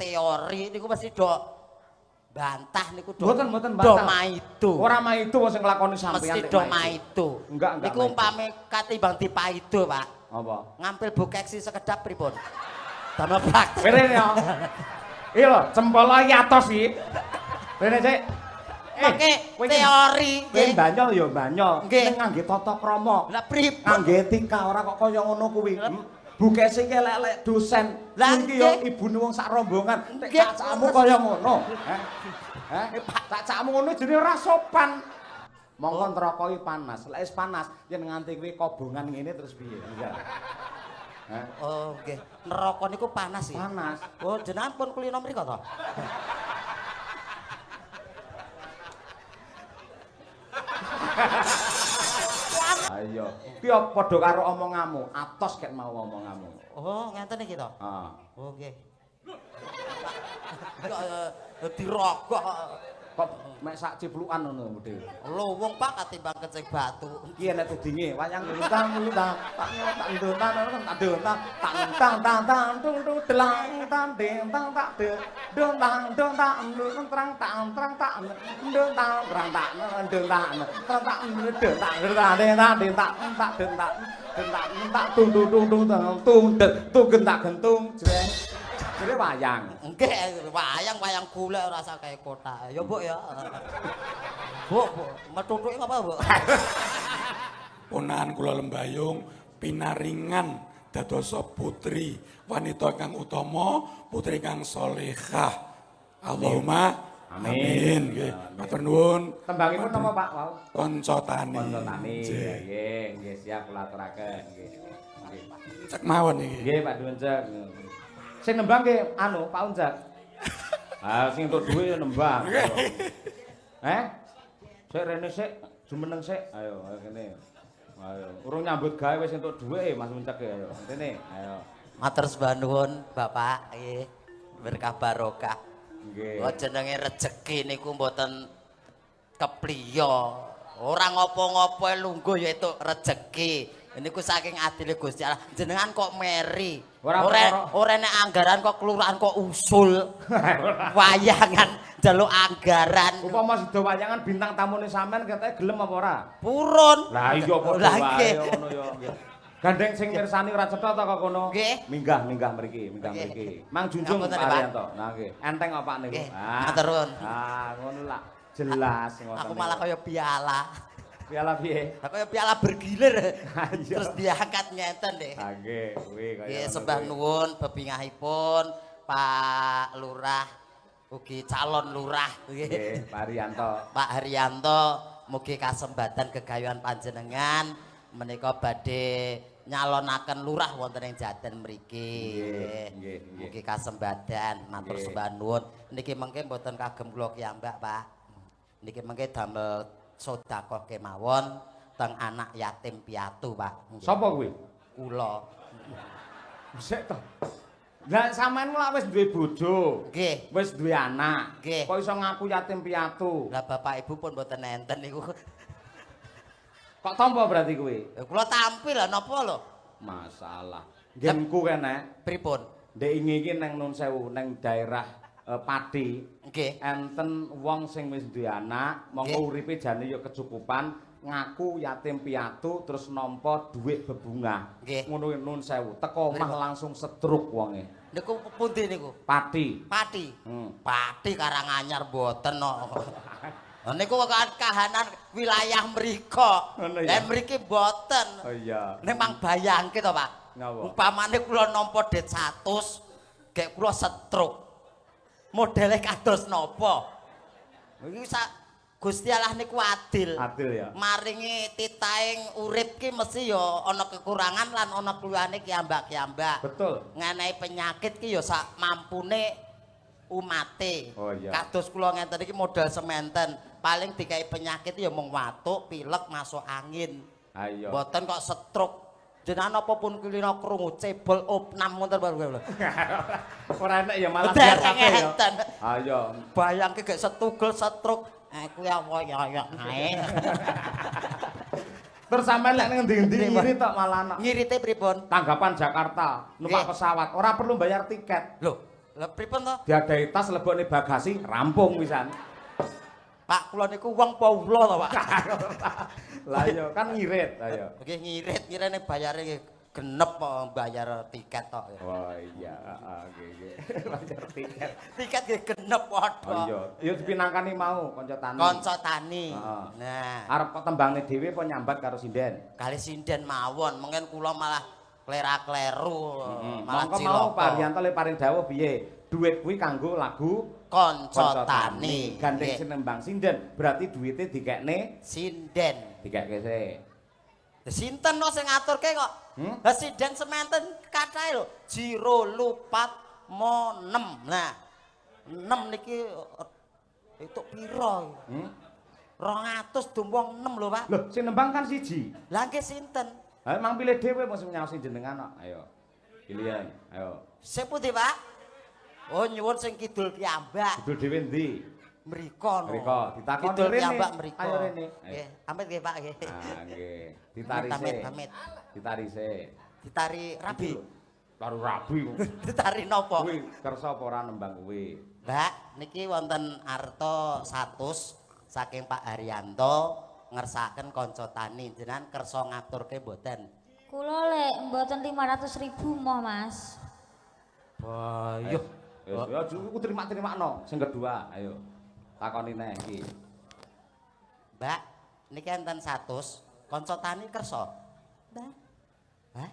teori niku mesti do bantah niku do. Mboten bantah. Do maido. Ora maido wong sing nglakoni sampeyan. Mesti do maido. Enggak. Niku umpame katimbang dipaido, Pak. Apa? Ngampil bukeksi sekedap pripun? Damel praktek. Rene ya. Iya lho, cempala yatos iki. Rene Cek. Mangke teori nggih. Banyol ya banyol. Ning ngangge tata krama. Lah pripun? Ngangge etika ora kok kaya ngono kuwi. Bukese iki elek-elek dosen. Iki ya ibune wong sak rombongan. Nek cacakmu kaya ngono. Heh? Cacakmu ngono jenenge ora sopan. Mongko neraka iki panas. Lek wis panas yen nganti kuwi kobongan ngene terus piye? Oh, nggih. Neraka niku panas ya. Panas. Oh, jenengan pun kulino mriko to? Ayo. Ki padha karo omonganmu, atos ket mau omonganmu. Oh, ngenten iki to? Heeh. Oh, nggih. Kok dirogok Kok mek sak ciplukan ngono mudhe. luwung Pak katimbang kecing batu. Ki enek tudinge wayang lutang tak ndontan tak tang tung delang tang ding tang tak de dong tang trang tang tak dong tang trang tak dong tang trang tak dong tak tung gentak gentung jreng jere wayang. Nggih, wayang golek ora sak kaya kotak. Ya, Bu ya. Bu, metutuke apa, Bu? Ponakan kula Lembayung pinaringan dadosa putri wanita kang utama, putri kang salehah. Allahumma amin. Nggih. Matur nuwun. Tembangipun napa Pak wau? Kanca tani. Kanca tani. Nggih, siap kula aturaken nggih. Nggih. Cek mawon iki. Nggih, Pak Duncek. Sing nembang nggih anu Pak Uncak. Ah sing entuk dhuwit ya nembang. Sik rene sik, jumeneng sik. Ayo kene. Ayo, urung nyambut gawe wis entuk dhuwit Mas Uncak ayo. Rene, ayo. Matur sembah nuwun Bapak nggih. Berkah barokah. Nggih. Kok jenenge rejeki niku mboten kepliyo. Ora ngopo-ngopo lungguh ya itu rejeki. Niku saking adile Gusti Allah. Jenengan kok meri. Ora nek anggaran kok kelurahan kok usul. Wayangan njaluk anggaran. Upama sida wayangan bintang tamune sampean katanya gelem apa ora? Purun. Lah iya padha wae ngono ya. Gandeng sing mirsani ora cetha ta kok kono. Nggih. Minggah mriki. Mang Junjung Pak Ariyanto. Nah nggih, enteng apa Pak niku? Matur nuwun. Ngono lah. Jelas ngoten. Aku malah kaya piala. Piala piye? Lah kaya piala bergilir. Terus diangkat ngeten nggih. Ha nggih, kuwi kaya. Nggih, sembah nuwun bebingahipun Pak Lurah ugi calon lurah nggih, Pak Haryanto. Pak Haryanto mugi kasembatan gegayuhan panjenengan menika badhe nyalonaken lurah wonten ing Jaten mriki. Nggih. Mugi kasembatan matur sembah nuwun. Niki mengke mboten kagem kula kiyambak, Pak. Niki mengke damel sedekah kemawon teng anak yatim piatu, Pak. Sapa kuwi? Kula. Sik to. Lah sampean lak wis duwe bojo. Nggih. Wis duwe anak. Nggih. Kok iso ngaku yatim piatu? Lah bapak ibu pun mboten enten niku. Kok tampa berarti kuwi? Kula tampil lah napa lho? Masalah. Genku kene. Pripun? Ndek ingi iki nang Nun Sewu, nang daerah Pati. Nggih. Enten wong sing wis duwe anak, monggo uripe jane ya kecukupan, ngaku yatim piatu terus nampa dhuwit bebungah. Ngono Nun Sewu. Teko omah langsung setruk wonge. Niku pundi niku? Pati. Pati. Pati Karanganyar mboten kok. Niku kahanan wilayah mriko. Lah mriki mboten. Oh iya. Nek mang bayangke to, Pak. Napa? Umpamane kula nampa det 100, gek kula setruk. Modele kados napa? Iki Gusti Allah niku adil. Adil ya. Maringi titaing urip ki mesti ya ana kekurangan lan ana kluwane kiambak-kiambak. Betul. Ngenehi penyakit ki ya sak mampune umate. Oh iya. Kados kula ngenten iki modal sementen, paling dikai penyakit ya mung watuk, pilek, masuk angin. Ayo. Mboten kok stroke. Jenengan apa pun kulino krungu cebol opnam ngoten lho. Ora enak ya malah biar kabeh ya. Ayo. Bayangke gek setugel stroke, kuwi apa ya ae. Terus sampean lek ngendi-endi ngirit tok malah anak. Ngirite pripun? Tanggapan Jakarta, numpak pesawat, ora perlu bayar tiket. Loh, Lah pripun to? Diadahi tas lebokne bagasi rampung pisan. Pak kula niku wong Paula to, Pak. Lah iya kan ngirit, ayo. Nggih ngirit, ngirene bayare nggih genep kok bayar tiket tok. Oh iya, nggih. Bayar tiket. Tiket nggih genep padha. Oh iya, ya dipinangkani mau kanca tani. Kanca tani. Heeh. Nah, Arep kok tembangne dhewe apa nyambat karo sinden? kali sinden mawon, mengen kula malah klera-kleru, malah Mongko mau cilaka. Pak Haryanto le paring dawuh piye? Duit kuwi kanggo lagu Kanca tani. Gandeng Nggih. sinembang sinden, berarti duwite dikekne Sinden. dikekke sik. Sinten no sing ngaturke kok? Lah sinden sementen kathahe lho. Jiro lupat mo 6. Nah, 6 niki itu pira? 200 dumpung 6 lho, Pak. Loh, sing nembang kan siji. Lah nggih sinten? Ha mang pilih dhewe mesti nyaosi jenengan kok. Ayo. Pilihan. Ayo. Sing pundi, Pak? Oh, nyuwun sing kidul piyambak. Kidul dhewe endi? Mriko no. Mriko, ditakoni Kidul rene. piyambak mriko. Ayo rene. Nggih, amit nggih, Pak nggih. Ah, nggih. Ditari Pamit, sik. pamit. Ditari sik. Ditari rabi. Karo rabi. Ditari napa? Kuwi kersa apa ora nembang kuwi? Mbak, niki wonten arta 100 saking Pak Haryanto ngersakaken kanca tani. Jenengan kersa ngaturke mboten? Kula lek mboten 500.000 moh, Mas. Bayuh. Ya aku terima-terima sing kedua, ayo. Takoni neh iki. Mbak, niki enten 100 kanca tani kersa. Mbah. Hah?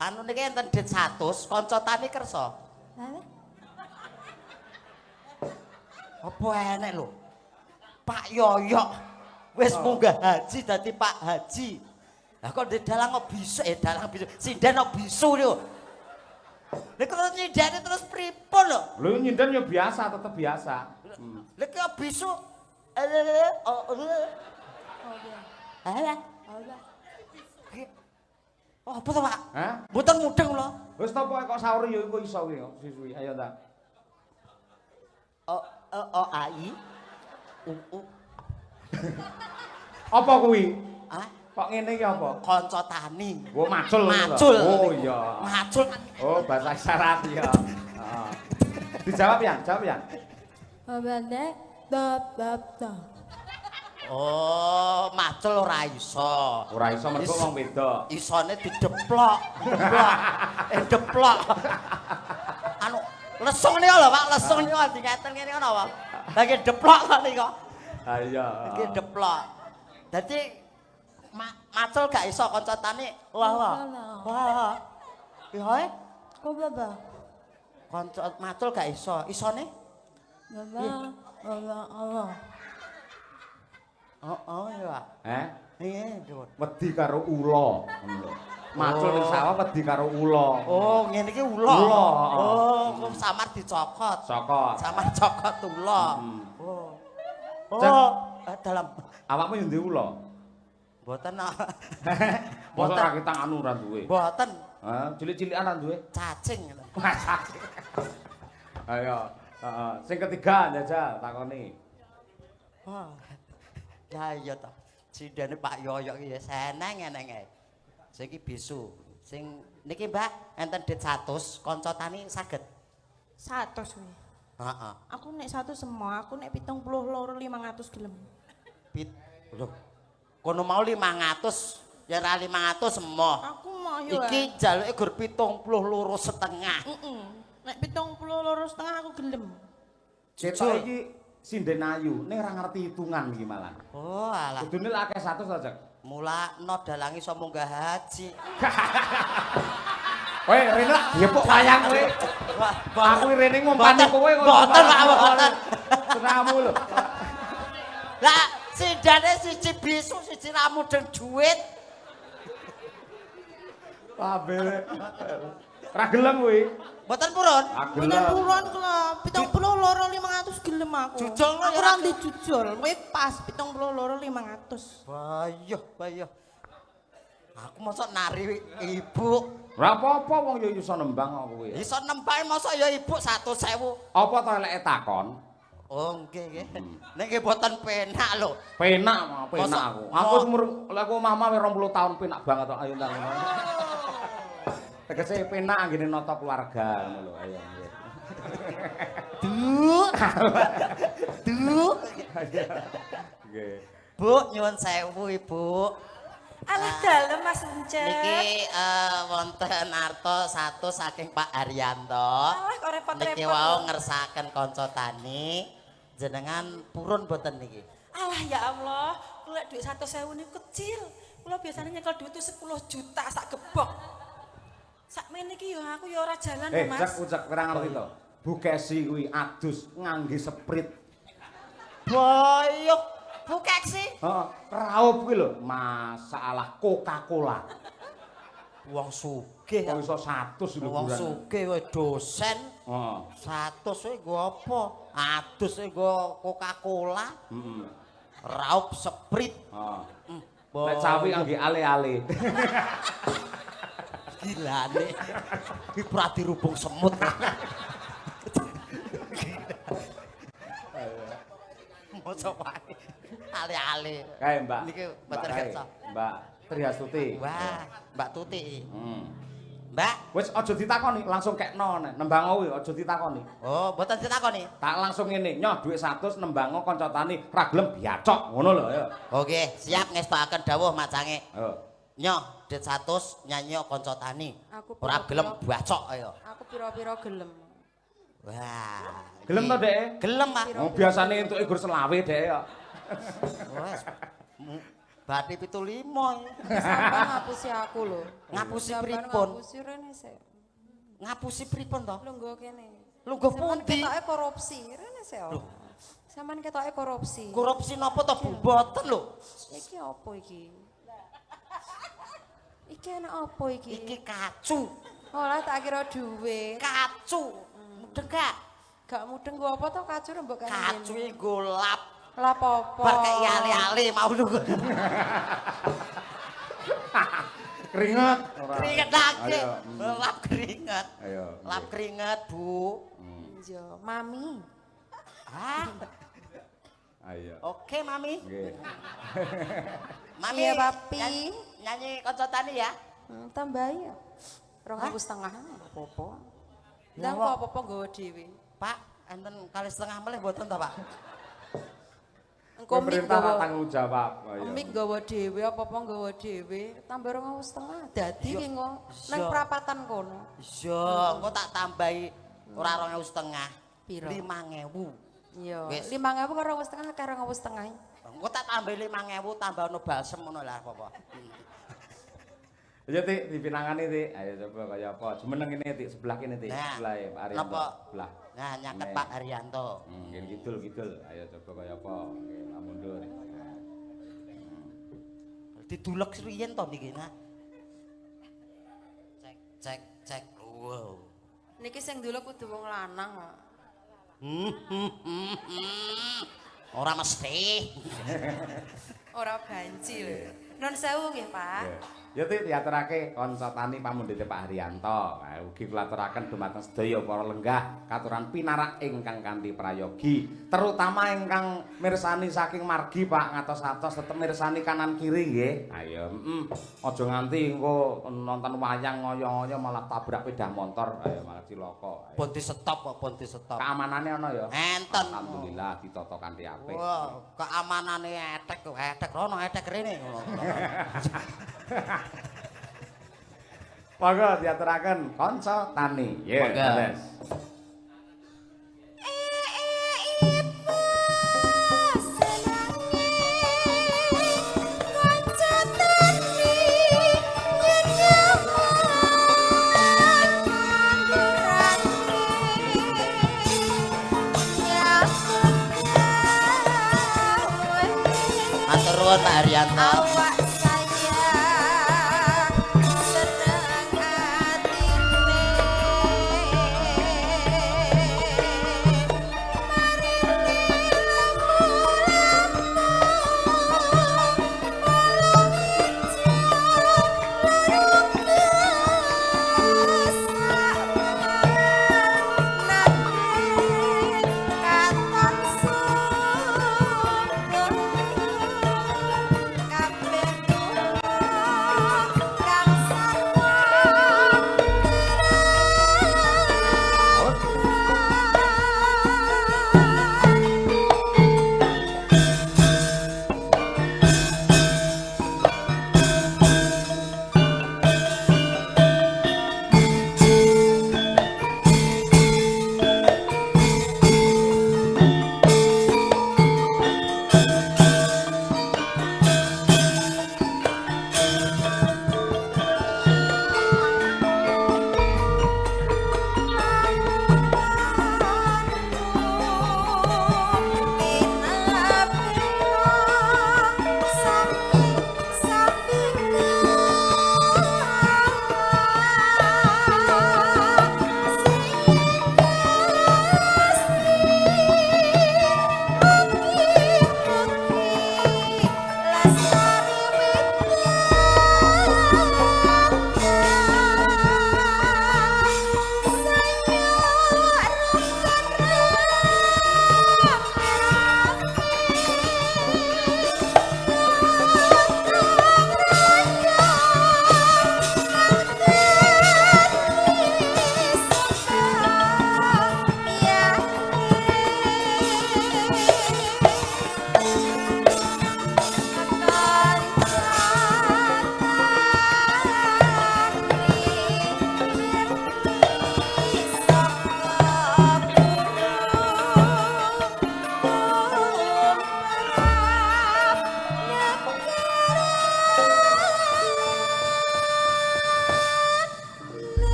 Anu niki enten dit 100 kanca tani kersa. Lah. Apa enek lho? Pak Yoyok wis munggah haji dadi Pak Haji. Lah kok di dalang kok bisu dalang bisu. Sinden kok bisu lho. Lha kok nyindane terus pripun lho? Lho nyinden ya biasa, tetep biasa. Lha kok bisu. Oh, apa to, Pak? Hah? Mboten mudeng lho. Wis ta pokoke kok sahur ya iku iso kuwi kok siswi. Ayo ta. AI. Apa kuwi? Ah, Kok ngene iki apa? kanca tani. Oh, macul. Macul. Oh iya. Macul. Oh, bahasa isyarat ya. Heeh. Dijawab ya, jawab ya. Obane dap. Oh, macul ora iso. Ora iso mergo wong wedok. Isone dideplok, deplok. Deplok. Anu, lesung niku lho, Pak, lesung niku dingeten ngene ngono apa? Lagi deplok kok niku. Ha iya. Iki deplok. Dadi macul gak iso kanca tani. Wah. Iya, Kok baba? kanca macul gak iso. Isone? Baba. Allah. Oh iya. Iya, Dut. Wedi karo ula. Macul ning sawah wedi karo ula. Oh, ngene iki ula. Ula. Oh, kok samar dicokot. Sokot. Samar cokot ula. Oh. Dalam Awakmu yo ndek ula. mboten. Mosok ra kita anu ra duwe. Mboten Hah, cilik-cilikan ra duwe. cacing. Ayo, heeh. Sing ketiga njajal takoni. Wah. Ya iya to. Sindene Pak Yoyok iki ya seneng-eneng ae. Sing iki bisu. Sing niki Mbak enten dit 100 kanca tani saged. 100 kuwi. Heeh. Aku nek 100 semua, aku nek 72 500 gelem. Lho. Kono mau 500, ya ra 500 emoh. Aku mau yo. Iki jaluke gur 72 setengah. Nek 72 setengah aku gelem. Cetok iki sinden ayu, ning ora ngerti hitungan iki malah. Oh, alah. Kudune lak akeh 100 aja. Mulakno dalang iso munggah haji. Kowe rene diepuk wayang kowe. Aku rene ngumpani kowe kok. Mboten, Pak, mboten. Senamu lho. Lah, sindane siji bisu, siji ra mudeng dhuwit. Pabele. Ra gelem kuwi. Mboten purun. Bulan puluhan kok 72 500 gelem aku. Jujul aku ora ndek jujul. Kowe pas 72 500. Bayuh. Aku mosok nari ibu. Ora apa-apa wong yo iso nembang kok kuwi. Iso nembang mosok ya ibu 100.000. Apa to eleke takon? Oh, nggih. Nek nggih boten penak lho. Penak aku. Aku umur lek omah-omah 20 tahun penak banget kok. Ayo nang. Tegese penak anggene nata keluarga ngono lho. Ayo nggih. Du. Nggih. Bu, nyuwun sewu Ibu. Alah dalem Mas Encep. Niki wonten arta satu saking Pak Haryanto. Alah kok repot-repot. Niki wau ngersakaken kanca tani. Jenengan purun boten niki? Alah ya Allah, kula duit 100.000 niku kecil. Kula biasanya nyekel duit itu 10 juta sak gebok. Sakmene iki ya aku ya ora jalan Mas. Cek ora ngerti to. Bu Kesi kuwi adus ngangge sprit. Boyok, Bu Keksi. Heeh, raup kuwi lho, masalah Coca-Cola. Wong sugih. Kok iso 100 lho. Wong sugih kowe dosen. Heeh. 100 kowe nggo apa? Adus kowe nggo Coca-Cola. Heeh. Raup sprit. Heeh. Boh. Nek sapi ngangge ale-ale. Gilane. Ki pra dirubung semut. Mosok wae. Ale-ale. Kae Mbak. Niki mboten kersa. Mbak Triastuti. Wah, Mbak Tuti. Hmm. Mbak. Wis aja ditakoni, langsung kekno nek nembang kuwi aja ditakoni. Oh, mboten ditakoni. Tak langsung ngene, nyoh dhuwit 100 nembang kanca tani ra gelem biacok ngono lho ya. Oke, siap ngestokaken dawuh macange. Heeh. Nyoh, dit 100 nyanyi kanca tani. Aku Ora gelem bacok ayo. Aku pira-pira gelem. Wah. Gelem to, Dek? Gelem, Pak. Oh, biasane entuke gur selawe, Dek ya. Wes. Bathi 75. Sampai ngapusi aku lho. Ngapusi Sampeyan pripun? Ngapusi rene sik. Ngapusi pripun to? Lungguh kene. Lungguh Sampeyan pundi? ketoke korupsi, rene sik. Sampeyan ketoke korupsi. Korupsi napa to, Bu? Mboten lho. Iki apa iki? Iki enak apa iki? Iki kacu. Oh lah tak kira duit. Kacu. Mudeng gak? Gak mudeng gua apa to kacu mbok kene. Kacu iki golap. Lah apa? Bar kaya ale-ale mau lho. Keringet ora. Keringet lagi. Ayo. Lap keringet. Ayo. Lap keringet, Bu. Iya, Mami. Ah, Ayo. oke Mami. Nggih. Mami. Iya, Papi. Nyanyi kanca tani ya. Tambahi ya. 2,5 apa-apa. Ndang Nyawa. kok apa-apa nggawa dhewe. Pak, enten 2,5 melih mboten to, Pak? Engko mik Pemerintah ra nggawa tanggung jawab. Ayo. mik nggawa dhewe apa-apa nggawa dhewe. Tambah 2,5. Dadi ki engko nang Iya. perapatan kono. Iya, engko tak tambahi ora 2,5. Piro? 5.000. Iya. Wis. 5.000 karo 2,5 karo 2,5. Engko tak tambahi 5.000 tambah ono balsem ngono lah apa-apa. Ya Tik, dipinangani Tik. Ayo coba kaya apa? Jumeneng ini Tik, sebelah kene Tik, sebelah ya Pak Arianto. Napa? Sebelah. Nah, nyaket Nih. Pak Haryanto. Nggih kidul. Ayo coba kaya apa? Nggih, tak mundur. Didulek riyen to niki, nah. Cek. Wow. Niki sing dulu kudu wong lanang kok. Ora mesti. Ora banci lho. Nun sewu nggih, Pak. Ya Tik diaturake kanca tani pamundhite Pak Haryanto. Nah, ugi kula aturaken dumateng sedaya para lenggah katuran pinarak ingkang kanthi prayogi, terutama ingkang mirsani saking margi Pak ngatos-atos tetep mirsani kanan kiri nggih. Ayo, aja nganti engko nonton wayang ngoyo-ngoyo malah tabrak sepeda motor, ayo malah cilaka. Pun di stop kok, pun di stop. Keamanane ana ya. Enten. Alhamdulillah ditata kanthi apik. Wah, keamanane etek rono, etek rene. Monggo diaturaken kanca tani. Ya, Monggo. wes. Matur nuwun Pak Haryanto. Awak saya seneng atine kabeh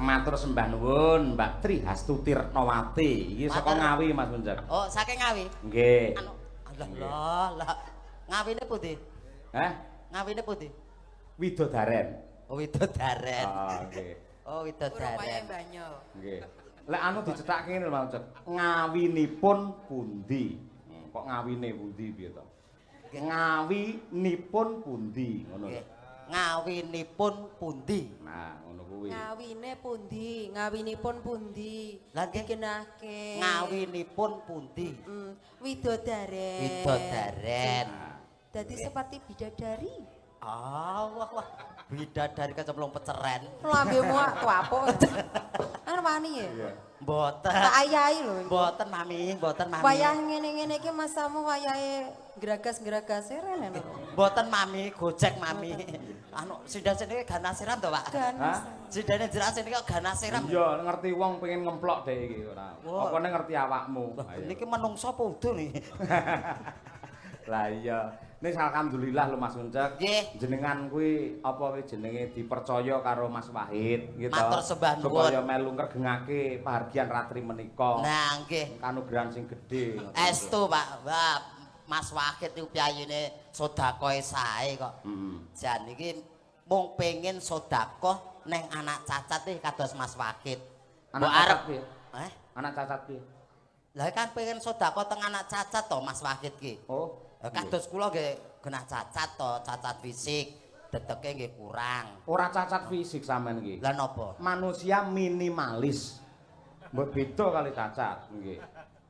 Matur sembah nuwun Mbak Tri Hastuti Retnowati. Iki saka Ngawi Mas Munjak. Oh, saking Ngawi. Nggih. Anu, lah. Ngawine pundi? Hah? Ngawine pundi? Widodaren. Oh, Widodaren. Ah, nggih. Oh, Widodaren. banyo. Nggih. Lek anu dicethak ngene lho Mas Munjak. Ngawinipun pundi? Kok ngawine pundi piye to? Ngawinipun pundi ngono lho. Ngawinipun pundi? Nah, ngono kuwi. Ngawinipun pundi? Lah nggih Dikenake. ngawinipun pundi? Widodaren. Widodaren. Dadi seperti bidadari. Wah. Bidadari kecemplung peceren. Lambemu tuapuk. Kan wani ya? Iya. Mboten. Tak ayahi lho. Mboten Mami. Wayah ngene-ngene iki masamu wayahe gragas-gragas rene lho. Mboten Mami, gojek Mami. Anu sindan sini ganas siram to, Pak? Ganas. Sindane jelas ini kok ganas siram. Iya, ngerti wong pengen ngemplok dhek iki ora. Wah. Apane ngerti awakmu. Niki menungso apa udu nih? Lah iya. Nis alhamdulillah lho Mas Uncek. Nggih. Jenengan kuwi apa kuwi jenenge dipercaya karo Mas Wahid gitu. Matur sembah nuwun. Supaya melu ngregengake pahargyan ratri menika. Nah, nggih. Kanugrahan sing gedhe. Estu, Pak. Wah, Mas Wahid niku piyayune sedekahe sae kok. Jan iki mung pengin sedekah neng anak cacat iki kados Mas Wahid. Anak Mbok cacat piye? Anak cacat piye? Lah kan pengen sedekah teng anak cacat to Mas Wahid ki. Oh. Kados kula nggih genah cacat to, cacat fisik, dedeke nggih kurang. Ora cacat fisik sampean iki. Lah napa? Manusia minimalis. Mbok beda kali cacat nggih.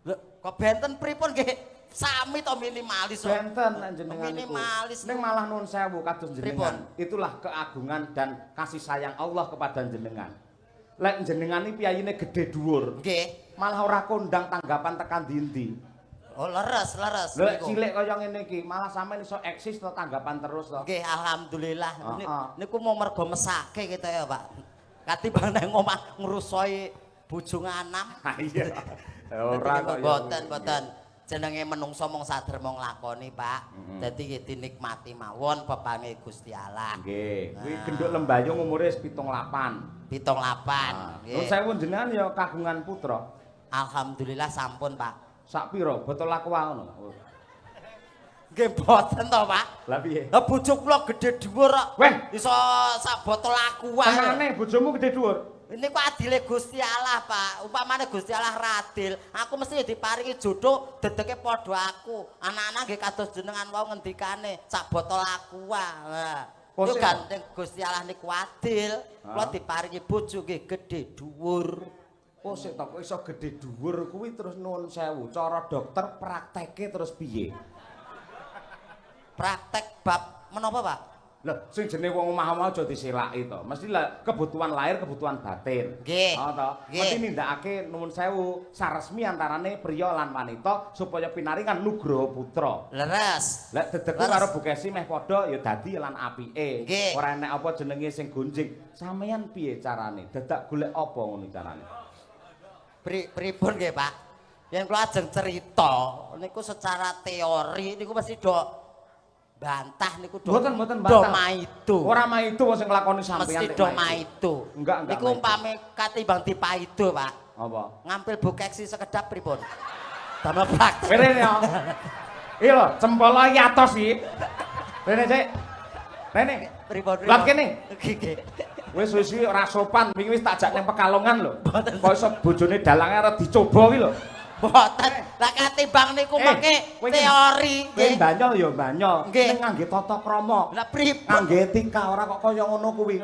Lho, kok benten pripun nggih? Sami to minimalis kok. Benten jenengan niku. Minimalis. Ning malah nuwun sewu kados Pripun? jenengan. Itulah keagungan dan kasih sayang Allah kepada jenengan. Lek jenengan iki piyayine gedhe dhuwur. Nggih. Malah ora kondang tanggapan tekan ndi-ndi. Oh, leres. Lek cilik kaya ngene iki, malah sampean iso eksis to tanggapan terus to. Nggih, alhamdulillah. Heeh. Niku mau mergo mesake kita ya, Pak. Katimbang nang omah ngrusoi bojo nganam. Ha iya. Ora kok ya. Boten. Jenenge menungso mung saderma nglakoni, Pak. Dadi nggih dinikmati mawon pepange Gusti Allah. Nggih, kuwi genduk lembayung umure 78. 78. Nuwun sewu jenengan ya kagungan putra. Alhamdulillah sampun, Pak. Sak pira botol aqua ngono? Nggih boten to, Pak. Lah piye? Lah bojo kula gedhe dhuwur kok. Weh, Iso sak botol aqua. tenane bojomu gedhe dhuwur. Ini kok adile Gusti Allah, Pak. Umpamane Gusti Allah radil, aku mesti diparingi jodoh dedeke padha aku. Anak-anak nggih kados jenengan wau ngendikane sak botol aqua. Lah, yo gandeng Gusti Allah niku adil. Kula diparingi bojo nggih gedhe dhuwur. Oh sik to kok iso gedhe dhuwur kuwi terus nuwun sewu. Cara dokter prakteke terus piye? Praktek bab menapa, Pak? Lah sing jenenge wong omah-omah aja diselaki to. Mesti lah kebutuhan lahir, kebutuhan batin. Nggih. Oh to. Nggih. Mesti nindakake nuwun sewu saresmi antarane priya lan wanita supaya pinaringan nugraha putra. Leres. Lek dedekku Leres. karo Bu Kesi meh padha ya dadi lan apike. Nggih. Ora enek apa jenenge sing gonjing. Sampeyan piye carane? Dadak golek apa ngono carane? Pripun nggih, Pak? Yen kula ajeng cerita niku secara teori niku mesti do bantah niku do. Mboten Do bantah. maido. Ora maido wong sing nglakoni sampeyan. Mesti do maido. Enggak. Niku umpame katimbang dipaido, Pak. Apa? Ngampil bukeksi sekedap pripun? Damel praktek. Rene ya. Iya lho, cempala iki atos iki. Rene sik. Rene. Pripun? Lah kene. Nggih. Wis ora sopan, wingi wis tak jak ning Pekalongan lho. Kok iso bojone dalange arep dicoba iki lho. Mboten. Lah katimbang niku mengke teori Kowe nggih. mbanyol ya mbanyol. Nggih. Ning ngangge tata krama. Lah pripun? Ngangge etika ora kok kaya ngono kuwi.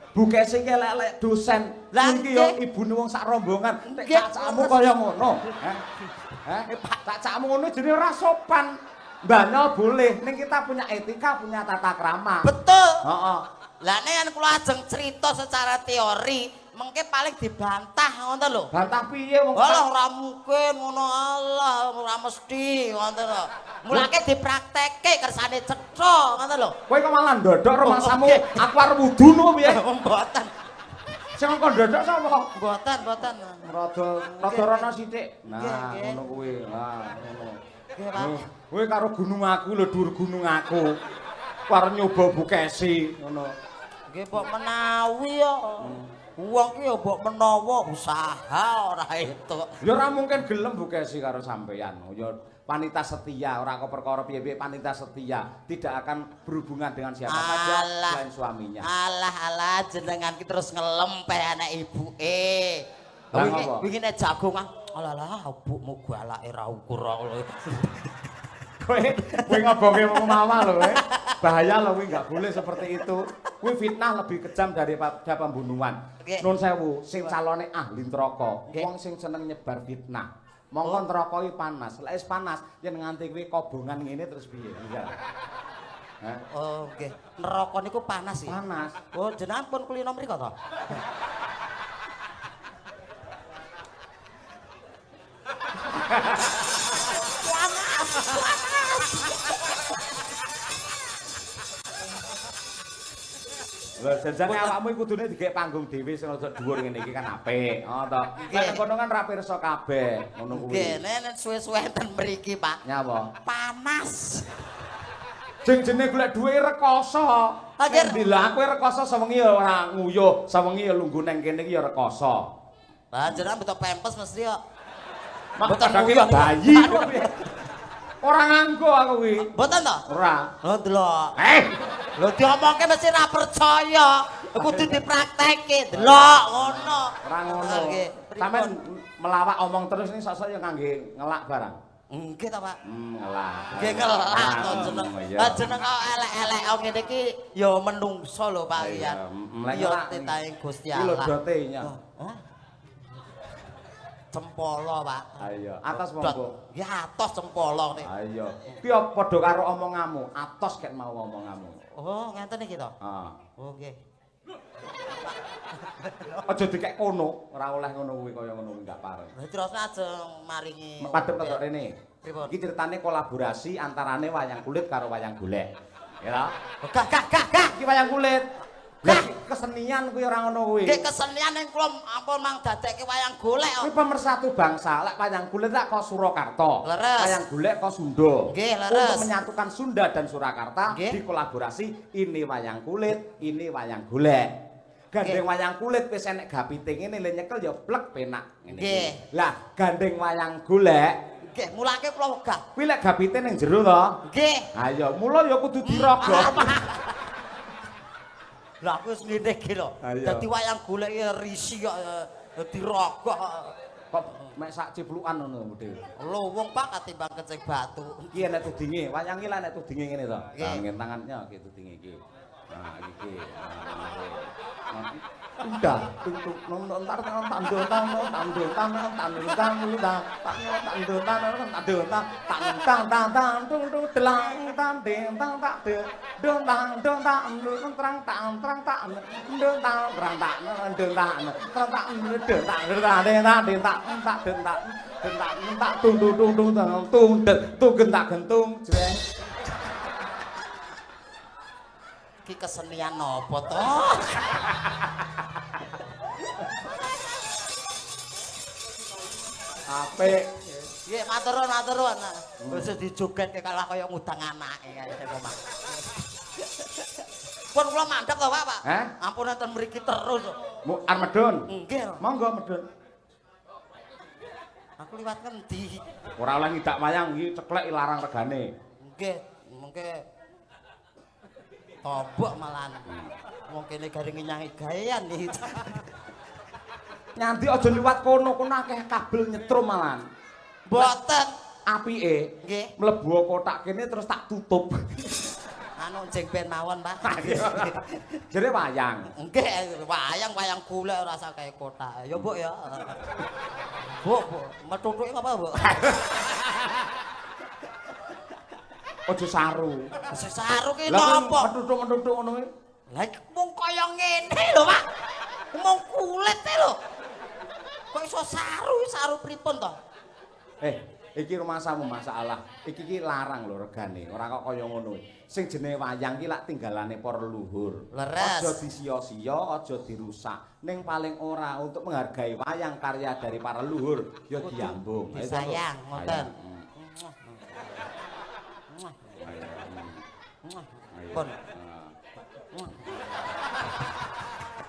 Bukese iki elek-elek dosen. Lah, Iki ya nggih. ibune wong sak rombongan. Nek Nggih. cacakmu kaya ngono. Cacakmu ngono jenenge ora sopan. Mbanyol boleh, ning kita punya etika, punya tata krama. Betul. Heeh. Lah nek kula ajeng cerita secara teori, mengke paling dibantah ngoten lho. Bantah piye wong Walah ora mungkin ngono Allah, ora mesti ngoten lho. Mulake dipraktekke kersane cetha ngoten lho. kowe kok malah ndodok rumasamu. Oke. Aku arep wudu no piye? Mboten. Sing kok ndodok sapa? Mboten. Rada rono sithik. Nggih, Nah, nggih. ngono kuwi. Nah, ngono. Nggih, Pak. Kowe karo gunung aku lho, dhuwur gunung aku. Arep nyoba bukesi ngono. Nggih, mbok menawi yo. Wong ki ya mbok menawa usaha ora itu. Ya ora mungkin gelem Bu Kesi karo sampeyan. Ya wanita setia, ora kok perkara piye-piye wanita setia tidak akan berhubungan dengan siapa saja selain suaminya. Alah jenengan ki terus ngelempeh anak ibuke. Wingi nek jagongan, alah bukmu galake ra ukur lho. Kowe ngobongke wong mama lho, bahaya lho kuwi enggak boleh seperti itu. Kuwi fitnah lebih kejam daripada pembunuhan. Nun sewu, sing calone ahli neraka, wong sing seneng nyebar fitnah. Monggo neraka iki panas. Lek wis panas, yen nganti kuwi kobongan ngene terus piye? Oh, nggih. Neraka niku panas ya. Panas. Oh, jenengan pun kulino mriko to? Lha jajane awakmu kudune digek panggung dhewe sing rada dhuwur ngene iki kan apik. Oh to. Nek kono kan ra pirsa kabeh, ngono kuwi. Nggih, nek suwe-suwe enten mriki, Pak. Nyapa? Panas. Sing jenenge golek duwe rekoso. Alhamdulillah kowe rekoso sewengi ya ora nguyuh, sewengi ya lungguh nang kene iki ya rekoso. Lah jenengan beto pempes mesti kok. Mboten nguyuh bayi. Ora nganggo aku kuwi. Mboten to? Ora. Lho delok. Lho diomongke mesti ra percaya. Kudu dipraktekke. Delok ngono. Ora ngono. Sampeyan melawak omong terus ini sosok ya ngangge ngelak barang. Nggih to, Pak. Ngelak. Nggih ngelak to jeneng. Lah jeneng kok elek-elek ngene iki ya menungso lho, Pak Iyan. Ya titahe Gusti Allah. Iki lho dote nya. Cempolo, Pak. Ayo, atas monggo. Ya atos cempolo nih. Ayo. Ki padha karo omonganmu, atos ket mau omonganmu. Oh, ngenten iki to? Heeh. Oh, nggih. Aja dikek kono, ora oleh ngono kuwi kaya ngono kuwi gak pareng. Lah terus ajeng maringi. Padhep kok rene. Pripun? Iki ceritane kolaborasi antarane wayang kulit karo wayang golek. Ya ta? Gak. Iki wayang kulit. Lah kesenian kuwi ora ngono kuwi. Nggih kesenian ning kula ampun mang dadekke wayang golek. Kuwi pemersatu bangsa. Lek wayang kulit lek kok Surakarta. Leres. Wayang golek kok Sunda. Nggih, leres. Untuk menyatukan Sunda dan Surakarta dikolaborasi ini wayang kulit, ini wayang golek. Gandeng wayang kulit wis enek gapite ngene le nyekel ya blek penak ngene. Nggih. Lah gandeng wayang golek nggih mulake kula wegah. kuwi lek gapite ning jero to. Nggih. Ayo mula ya kudu dirogo. Lah aku wis ngene iki lho. Dadi wayang golek risi kok dirogok. Kok mek sak ciplukan ngono model. Lho wong Pak katimbang kecing batu. Iki enek tudinge, wayang iki lah enek tudinge ngene to. Nggih tangannya iki tudinge iki. Nah iki. Udah, tuk nontar tandon Iki kesenian apa to? Apik. Nggih, matur nuwun. Wis dijogetke kalah kaya ngudang anake kae omah. Pun kula mandhap to, Pak. Ampun enten mriki terus. Arep medun. Nggih. Monggo medun. Aku liwat ngendi? Ora oleh ngidak wayang iki ceklek larang regane. Nggih, mengke tombok malahan. Wong kene garing nyanyi gawean iki. Nyanti aja liwat kono akeh kabel nyetrum malahan. Mboten. Apike nggih mlebu kotak kene terus tak tutup. Anu jeng ben mawon, Pak. Jere wayang. Nggih, wayang golek ora usah kaya kotak. Ya, Mbok ya. Mbok, metutuke apa, Mbok? Aja saru. Saru ki napa? Metutuk ngono kuwi. Lah mung kaya ngene lho, Pak. Mung kulit e lho. Kok iso saru pripun to? Iki rumasamu masalah. Iki larang lho regane. Ora kok kaya ngono. Sing jenenge wayang ki lak tinggalane para leluhur. Aja disia-sia, aja dirusak. Ning paling ora untuk menghargai wayang karya dari para leluhur, ya diambung. Sayang, ngoten. Pun.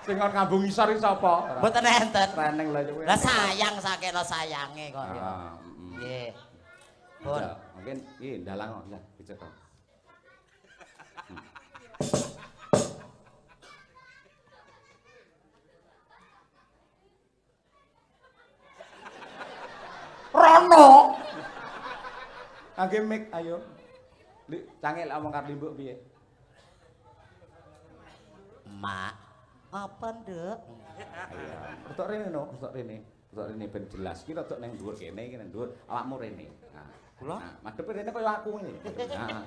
Sing kon ngambung ngisor iki sapa? Mboten enten. Reneng lha kowe. Lah sayang sakena sayange kok ya. Nggih. Pun. Mungkin iki ndalang kok ya dicetok. Rono. Kangge mik ayo. Lik cangil omong karo Limbuk piye? Mak, apa nduk? Iya. Rodok rene no, rodok rene. Rodok rene ben jelas. Iki rodok ning dhuwur kene, iki ning dhuwur awakmu rene. Nah, kula madhep rene kaya aku ngene. Nah.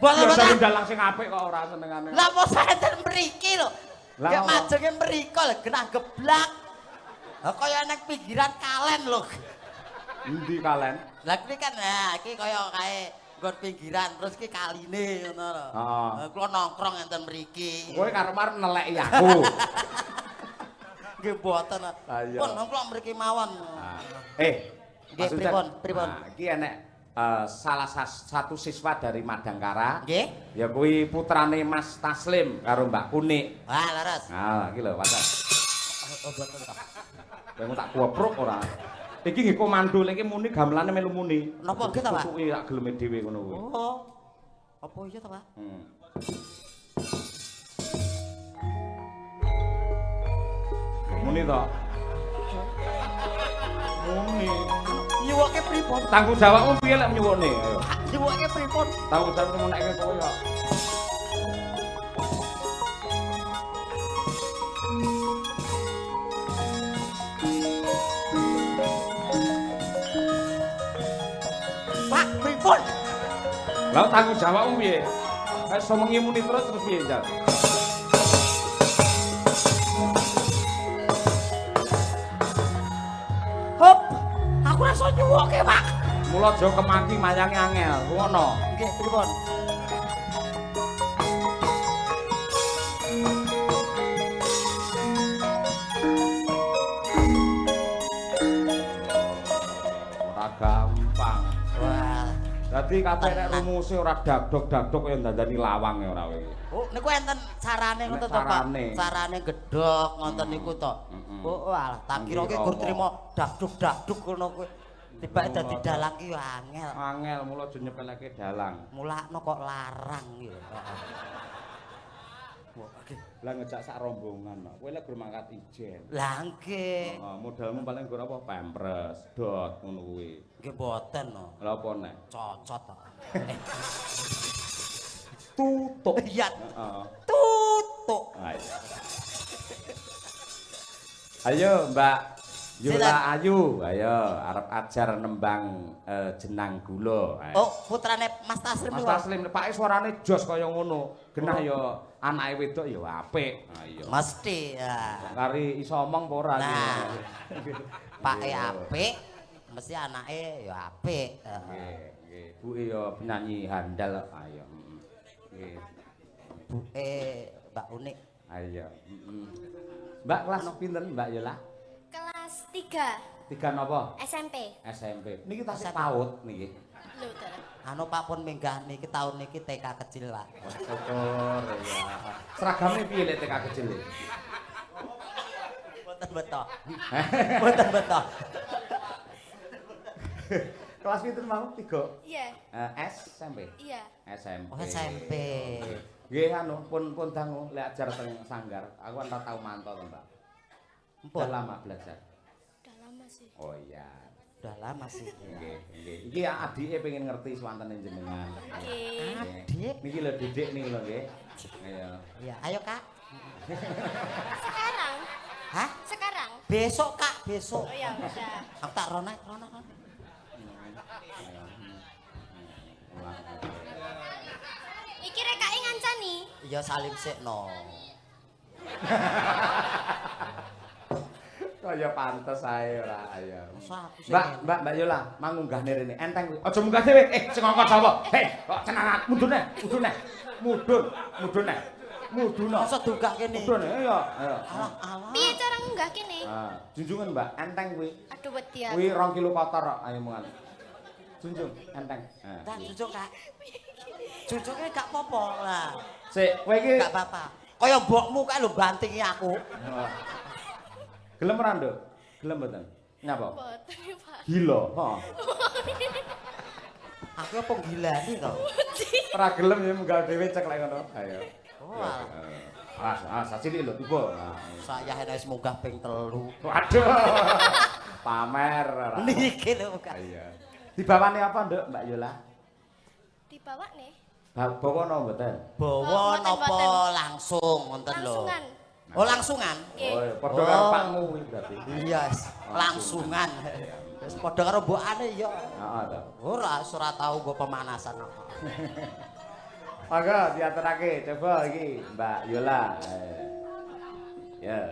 Biasa ndalang sing apik kok ora senengane. Lah apa saenten mriki lho. Lah Nek apa? majenge mriko lho genah geblak. Lah kaya nek pinggiran kalen lho. Endi kalen? Lah kuwi kan nah iki kaya kae nggon pinggiran terus iki kaline ngono lho. Heeh. Lah kula nongkrong enten mriki. Kowe karep-arep neleki aku. Nggih mboten. Ayo. Pun nongkrong mriki mawon. Nggih pripun, pripun? Nah, iki enek salah satu siswa dari Madangkara. Nggih. Ya kuwi putrane Mas Taslim karo Mbak Kunik. Wah, leres. Nah, iki lho, wadah. Oh, mboten to. Kowe tak goprok ora. Iki nggih komando iki muni gamelane melu muni. Napa nggih ta, Pak? Pucuke tak geleme dhewe ngono kuwi. Oh. Apa iya ta, Pak? Muni to. Muni. Nyuwuke pripun? Tanggung jawabmu piye lek nyuwune? Ayo. Nyuwuke pripun? Tanggung jawabmu menekke kowe kok. Pak, pripun? Lah tanggung jawabmu piye? Wis somengi muni terus piye, Jal? Hop, aku rasa nyuwuke, Pak. Mula aja kemaki mayange angel, ngono. Nggih, pripun? Ora gampang. Wah. Dadi kabeh nek rumuse ora dagdok-dagdok kaya ndandani lawang ya ora kowe iki. Oh, niku enten carane ngoten to, Pak. Carane. Carane gedhok ngoten niku to. Oh, alah, tak kira ki gur trimo dagduk-dagduk ngono kuwi. Tibake dadi dalang ki yo angel. Angel mula aja nyepeleke dalang. Mulakno kok larang ki lho. Lah ngejak sak rombongan kok. Kowe lek gur mangkat ijen. Lah nggih. Heeh, modalmu paling gur apa? Pampres, dot ngono kuwi. Nggih mboten no. Lah apa nek? Cocot to. Tutuk. Iya. Heeh. Tutuk. Ayo Mbak Yula Silakan. Ayu, ayo arep ajar nembang jenang gula. Oh, putrane Mas Taslim Mas niku. Taslim pake suarane jos kaya ngono. Genah ya anake wedok ya apik. Ha iya. Mesti ya. Kari iso omong apa ora? Nah. Pake apik, mesti anake ya apik. Nggih, nggih. Buke ya penyanyi handal. Ayo. Nggih. Buke Mbak Unik. Ayo. Mbak kelas pinten Mbak Yola? Kelas 3 Tiga napa? SMP. SMP. Niki tasih PAUD niki. Lho, Dara. Anu Pak pun minggah niki taun niki TK kecil, Pak. Syukur ya. Seragamnya piye lek TK kecil iki? Mboten beto. Mboten beto. Kelas pinten mau? 3. Iya, SMP. iya. SMP. Oh, SMP. Nggih anu pun dangu lek ajar teng sanggar. Aku ora tau mantau to, Mbak. Empun. Udah lama belajar. Udah lama sih. Oh iya. Udah lama sih. Nggih, nggih. Iki adike pengen ngerti swantene jenengan. Oke. Adik. Niki lho Didik niki lho nggih. Iya. Iya, ayo Kak. Sekarang? Hah? Sekarang? Besok Kak, besok. Oh ya udah. Aku tak ronak. Iki rekake ngancani. Iya salim sik no. Kaya pantes ae ora ayo. Masa aku sing Mbak Yola, mangunggah rene. Enteng kuwi. Aja munggah dhewe. Sing ngongkon sapa? Hei, kok cenangan mudune. Mudun. masa dugak kene. Mudun ayo, ayo. Alah. Piye cara ngunggah kene? Ah, junjungan Mbak, enteng kuwi. Aduh wedi aku. Kuwi 2 kilo kotor kok, ayo mungan. Junjung enteng. Dah junjung Kak. Junjunge gak apa-apa lah. Sik, kowe iki Gak apa-apa. Kaya mbokmu kae lho bantingi aku. gelem ora, Nduk? Gelem mboten? Nyapa? Boten, Pak. Gila, heeh. Aku apa gilani to? Ora gelem ya munggah dhewe cek lek ngono. Ayo. Oh, Sacilik lho tiba. saya wis munggah ping 3. Waduh. Pamer ora. Niki lho Kak. Iya. Dibawane apa, Nduk, Mbak Yola? Dibawa nih. Bawa no mboten? Bawa Mboten, napa mboten. langsung ngoten lho. Langsungan. Oh, langsungan. Nggih. Oh, padha karo pakmu kuwi berarti. Iya, langsungan. Wis padha karo mbokane ya. Heeh to. Ora tau nggo pemanasan. Monggo diaturake coba iki Mbak Yola. Ya.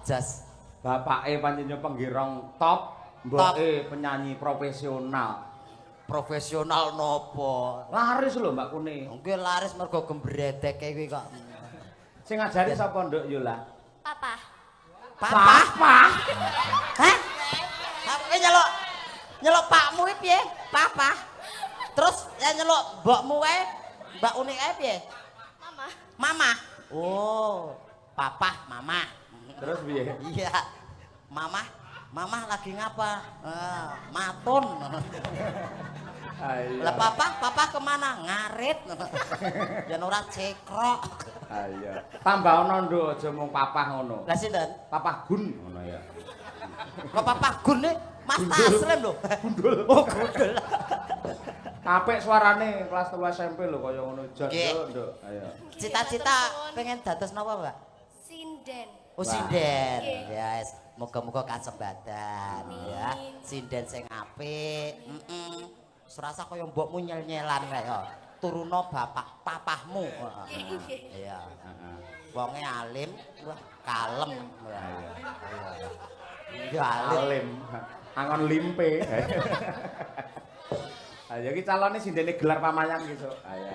jas. Bapake pancen penggirong top, mboke penyanyi profesional. Profesional nopo? Laris lho Mbak Kuni. Nggih laris mergo gembredeke kuwi kok. Sing ngajari sapa Nduk Yola? Papa. Papa? Hah? Kowe nyeluk pakmu iki piye? Papa. Terus ya nyeluk mbokmu wae, Mbak Uni kae piye? Mama. Mama. Oh, papa, mama. Terus piye? Iya. Mama lagi ngapa? Matun. Lah papa kemana? Ngarit. Yen ora cekrok. Iya. Tambah ono Nduk, aja mung papah ngono. Lah sinten? Papah Gun ngono ya. Kok papa Gun nih? Mas Taslim lho. Gundul. Oh, gundul. Apik suarane kelas 3 SMP lho kaya ngono jas Nduk. Ayo. Cita-cita pengen dados napa, Mbak? Sinden. Oh, sinden. Yes. Moga-moga kasembatan ya. Sinden sing apik. Serasa kaya mbokmu nyel-nyelan kaya. Turuno papahmu. Iya. Wonge alim, wah kalem. Iya. Alim. Angon limpe. Ayo iki calone sindene gelar pamayang gitu. Ayo.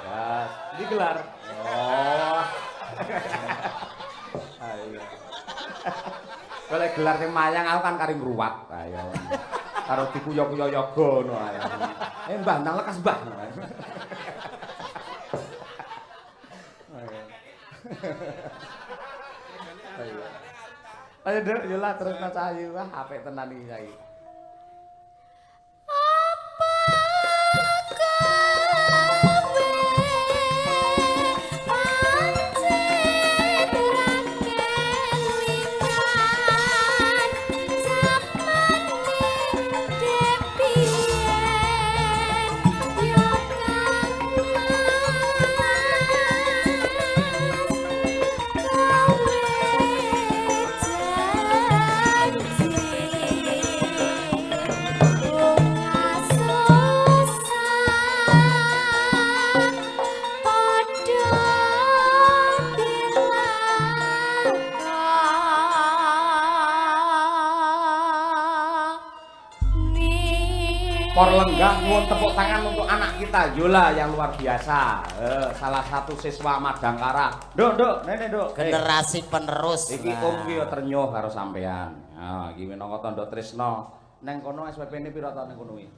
Ya, iki gelar. Oh. Ayo. Kalau gelar sing mayang aku kan kari ngruwat. Ayo. Karo dikuyok-kuyok yoga ngono ayo. Mbah nang lekas Mbah. Ayo Dek, yo lah terus Cahayu. Wah, apik tenan iki saiki. Por lenggah nyuwun tepuk tangan untuk anak kita Yola yang luar biasa. Salah satu siswa Madangkara. Nduk, nenek Nduk. Generasi penerus. Iki Om ki yo ternyuh karo sampean. Ha, iki minangka tandha tresna. Neng kono SPP-ne pira ta neng kono iki?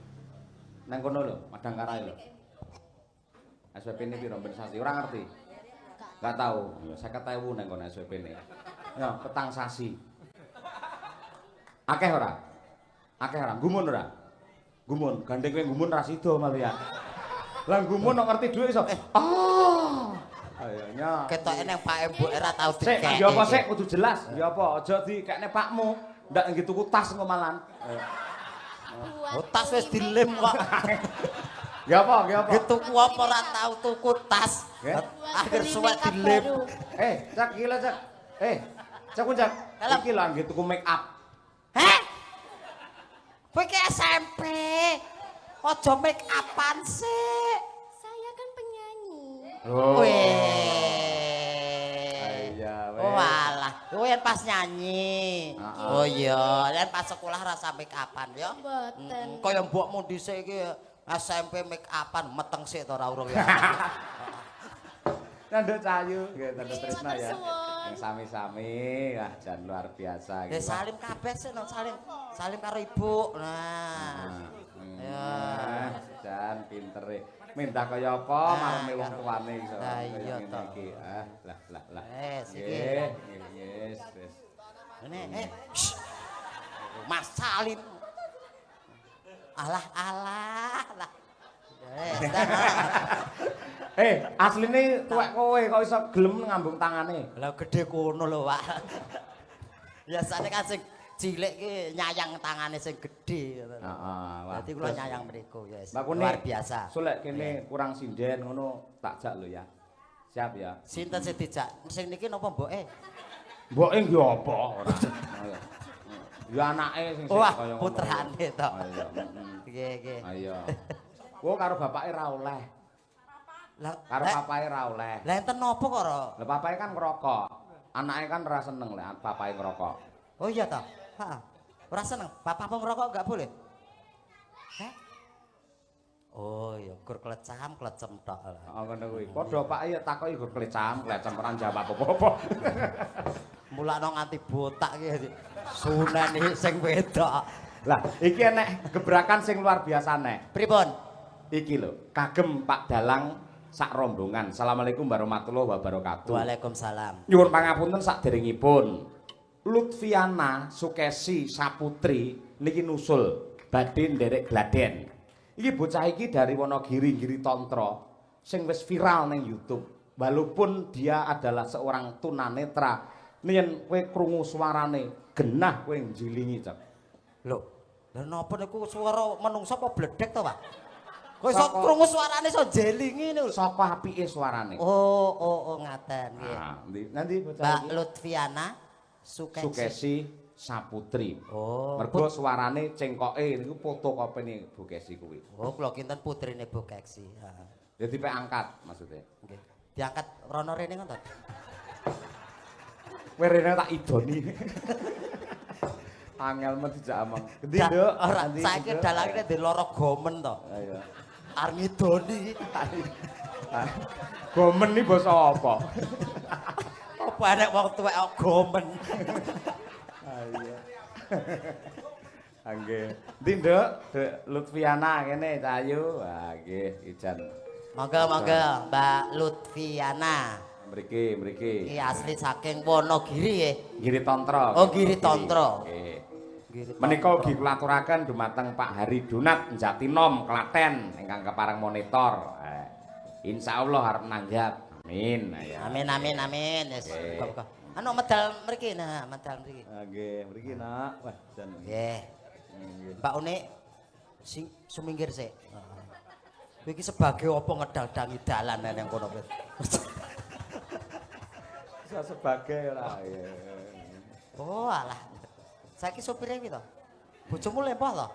Neng kono lho, Madangkara lho. SPP-ne pira ben sasi? Ora ngerti. Enggak tahu. Ya 50.000 neng kono SPP-ne. Ya, petang sasi. Akeh ora? Akeh ora? Gumun ora? Gumun, gandeng kowe gumun ra sida malah ya. Lah gumun nek ngerti dhuwit iso. Ayonya. Ketoke nang Pak Mbok ora tau Sik, dikek. ya apa sik kudu jelas. Ya apa aja dikekne pakmu. Ndak nggi tuku tas engko malan. Oh, tas wis dilem kok. Ya apa? Ya apa? Tuku apa ora tau tuku tas. Akhir suwek dilem. Cak gila cak. Cak Cak. Iki lho nggi tuku make up. Heh? Kowe ki SMP. Aja make upan sih. Saya kan penyanyi. Oh. Iya, weh. oh alah, kowe yen pas nyanyi. Oh iya, yen pas sekolah ra sampe kapan ya? Mboten. Kaya mbokmu dhisik iki SMP make upan meteng sik to ora urung ya. Tanduk Cahayu, nggih tanduk tresna ya. Suwun. Yang sami-sami, wah jan luar biasa Ya salim kabeh sik no, salim. Salim karo ibu. Nah. Ya. Jan pintere. Minta kaya apa marane wong tuane iso. Lah iya to. Lah. Iki. Yes. Ini Mas Salim. Alah. Lah. Asline tuwek kowe kok iso gelem ngambung tangane. Lah gede kono lho, Pak. Biasane kan sing cilik ki nyayang tangane sing gedhe ngono. Heeh, wah. Dadi kula nyayang mriku ya. Mbak Luar biasa. Sulek kene kurang sinden ngono tak jak lho ya. Siap ya. Sinten sing dijak? Sing niki napa mboke? Mboke nggih apa ora. Ya anake sing Wah, kaya ngono. putrane to. Ayo. Nggih. Ayo. Wo karo bapake ra oleh. Lah Karo papake ra oleh. Lah enten napa kok ora? Lah papake kan ngerokok. Anake kan ora seneng lek papake ngerokok. Oh iya toh? Heeh. Ora seneng. Bapakmu ngerokok enggak boleh? Heh? Oh iya, gur klecam tok lah. Heeh ngono kuwi. Padha Pak ya takoki gur klecam ora jawab apa-apa. Mulakno nganti botak iki. Sunan iki sing wedok. Lah, iki enek gebrakan sing luar biasa nek. Pripun? Iki lho, kagem Pak Dalang sak rombongan. Assalamualaikum warahmatullahi wabarakatuh. Waalaikumsalam. Nyuwun pangapunten saderengipun. Lutfiana Sukesi Saputri niki nusul badhe nderek gladen. Iki bocah iki dari Wonogiri, Giri Tantra sing wis viral ning YouTube. Walaupun dia adalah seorang tunanetra, yen kowe krungu suarane genah kowe njilingi, Cak. Lho, lha napa niku swara menungsa apa bledek to, Pak? Kok iso krungu suarane iso jelingi niku. Saka apike suarane. Oh, ngaten nggih. Nah, nanti bocah Mbak iki Lutfiana Sukesi Saputri. Oh, Mergo suarane cengkoke niku fotokopine Bu Kesi kuwi. oh kula kinten putrine Bu Keksi. Heeh. Dadi pek angkat maksudnya. Nggih. Diangkat rono rene ngoten. Kowe rene tak idoni. Angel men dijak amang. Endi, Nduk? Ora, Nanti, saiki Nduk? dalange ndek lara gomen to. Ayo. Arep ngidoni. Gomen iki basa apa? Apa enek wong tuwek kok gomen. Ayo. Nggih. Ndi, Nduk? Dek Lutfiana kene Cahayu. Ah, nggih, ijan. Monggo Mbak Lutfiana. Mriki. Iki asli saking Wonogiri nggih. Giri Tantra. Oh, Giri Tantra. Nggih. Giri Menika ugi kula aturaken dumateng Pak Hari Donat Jatinom Klaten ingkang kepareng monitor. Insyaallah arep nanggap. Amin. Ya. Amin. Yes. Buka. Anu medal mriki nah, medal mriki. Nggih, mriki nak. Wah, jan. Nggih. Mbak Unik sing suminggir sik. Kowe iki sebagai apa ngedang-dangi dalan nang kono kowe. Bisa sebagai ora. Oh, alah. Saiki sopire kuwi to. Bojomu lempoh to?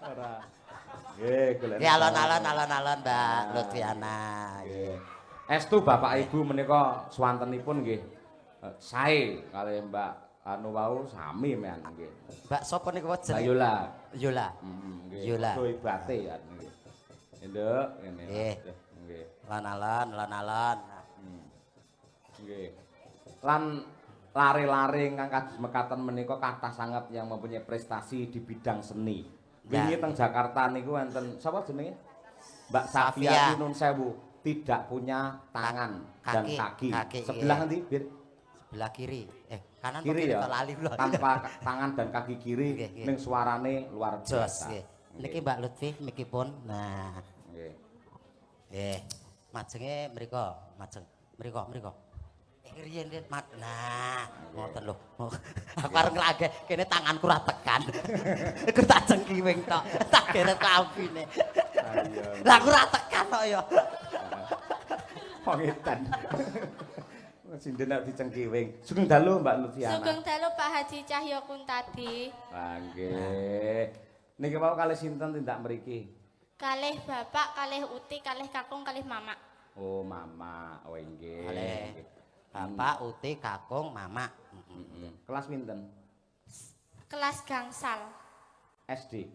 Ora. Nggih, golek. Ya alon-alon Mbak Lutfiana. Nggih. Estu Bapak Ibu menika swantenipun nggih sae kalih Mbak anu wau sami men nggih. Mbak sapa niku jenenge? Yola. Yola. Nggih. Yola. Kuwi ibate ya nggih. Nduk ngene. Nggih. Nggih. Lan-alon. Nggih. Lan lare-lare ingkang kados mekaten menika kathah sanget yang mempunyai prestasi di bidang seni. Wingi teng Jakarta niku wonten sapa jenenge? Mbak Safia Nun Sewu, tidak punya tangan dan kaki. Sebelah endi, Bir? Sebelah kiri. Kanan Kiri ya. lali kula. Tanpa tangan dan kaki kiri ning suarane luar Jos biasa. nggih. Niki Mbak Lutfi mikipun. Nah. Nggih. Nggih. Majenge mriko, majeng. Mriko. Riyen mat. Nah, ngoten lho. Aku arep nglage kene tanganku ra tekan. Iku tak cengkiwing tok. Tak geret klambine. Ayo. Lah aku ra tekan kok ya. Pengetan. Sinden nek dicengkiwing. Sugeng dalu Mbak Lutfiana. Sugeng dalu Pak Haji Cahyo Kuntadi. Ah nggih. Niki mau kalih sinten tindak mriki? Kalih bapak, kalih uti, kalih kakung, kalih mama. Oh, Mama. Oh nggih. Kalih Bapak, Uti, Kakung, Mama. Kelas pinten? Kelas gangsal. SD.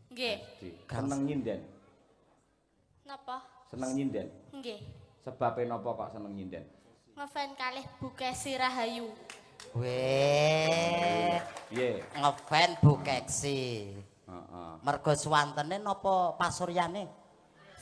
Nggih. Seneng nyinden. Napa? Seneng nyinden. Nggih. Sebabe napa kok seneng nyinden? Ngefan kalih Bukesi Rahayu. Weh. Piye? Ngefan Bu Keksi. Heeh. Mergo swantene napa pasuryane?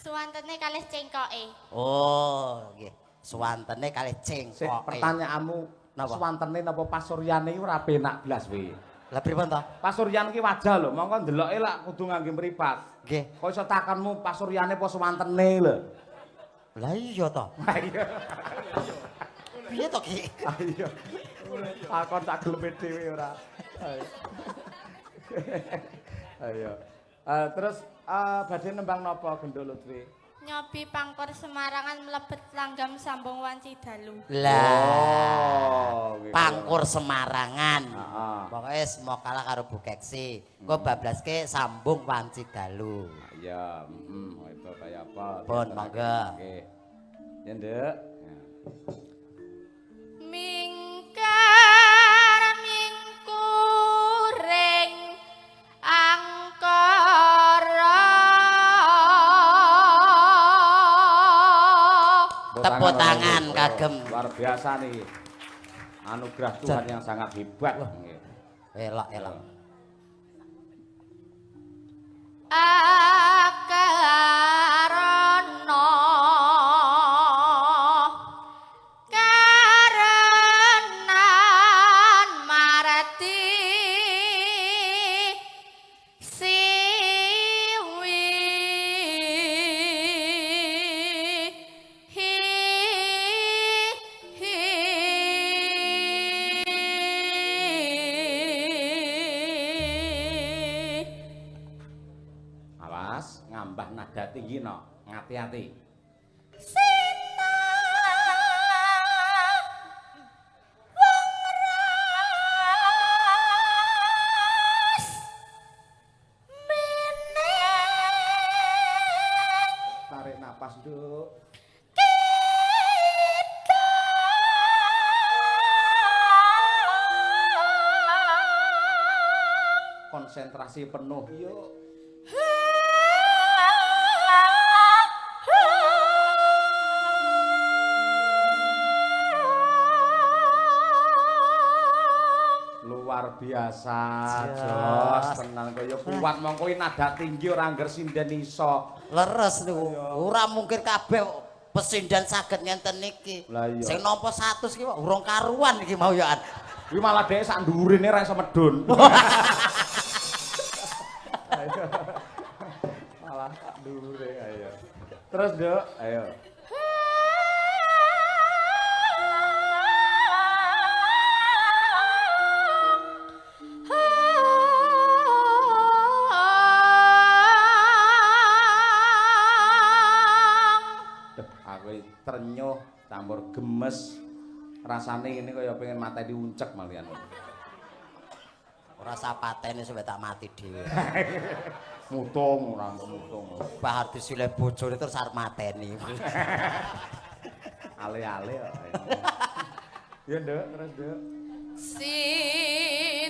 Suwantene kalih cengkoke. Oh, nggih. Swantene kalih Sih, cengkoke. pertanyaanmu Napa? swantene napa pasuryane iku ora penak blas we. Lah pripun to? Pasuryan ki wajah lho, mongko ndeloke lak kudu ngangge mripat. Nggih. Kok iso takonmu pasuryane apa swantene lho. Lah iya to. Ayo. Piye to Ki? Ayo. Takon tak geleme dhewe ora. Ayo. Terus badhe nembang napa Gendho Lutfi? Nyobi pangkor Semarangan mlebet langgam sambung wanci dalu. Lah. gitu. Pangkur Semarangan. Heeh. Pokoke semua kalah karo Bu Keksi. Kok bablaske sambung wanci dalu. Iya, itu kayak apa? Pun monggo. Oke. Ya, Nduk. Mingkar mingkuring angkara. Tepuk tangan kagem. Luar biasa nih. Anugerah Tuhan yang sangat hebat. Nggih. Elok. Akarana karenan marati siwi Awas, ngambah nada tinggi no. Ngati-hati. Tarik napas, Nduk. Konsentrasi penuh. Yuk. Luar biasa, Jos. Tenan kaya kuat mongko nada tinggi ora angger sinden iso. Leres niku. Ora mungkin kabeh pesindan saged ngenten iki. Sing nampa 100 iki urung karuan iki mau ya. Kuwi malah dhek sak ndurine ra iso medun. Malah sak ndure ayo. Terus, Dok, ayo. Trenyuh campur gemes rasane ngene kaya pengen mateni uncek malian. Ora sapatene sampe tak mati dhewe. Mutung ora mutung. Bahar disilih bojone terus arep mateni. Ale-ale kok. Ya, Nduk, terus, Nduk. Sinuba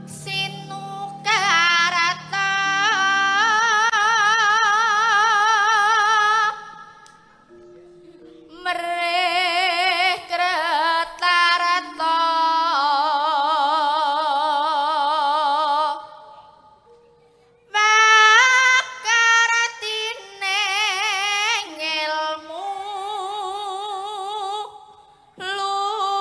sinukarata mereh kretarata makaratine ilmu luhung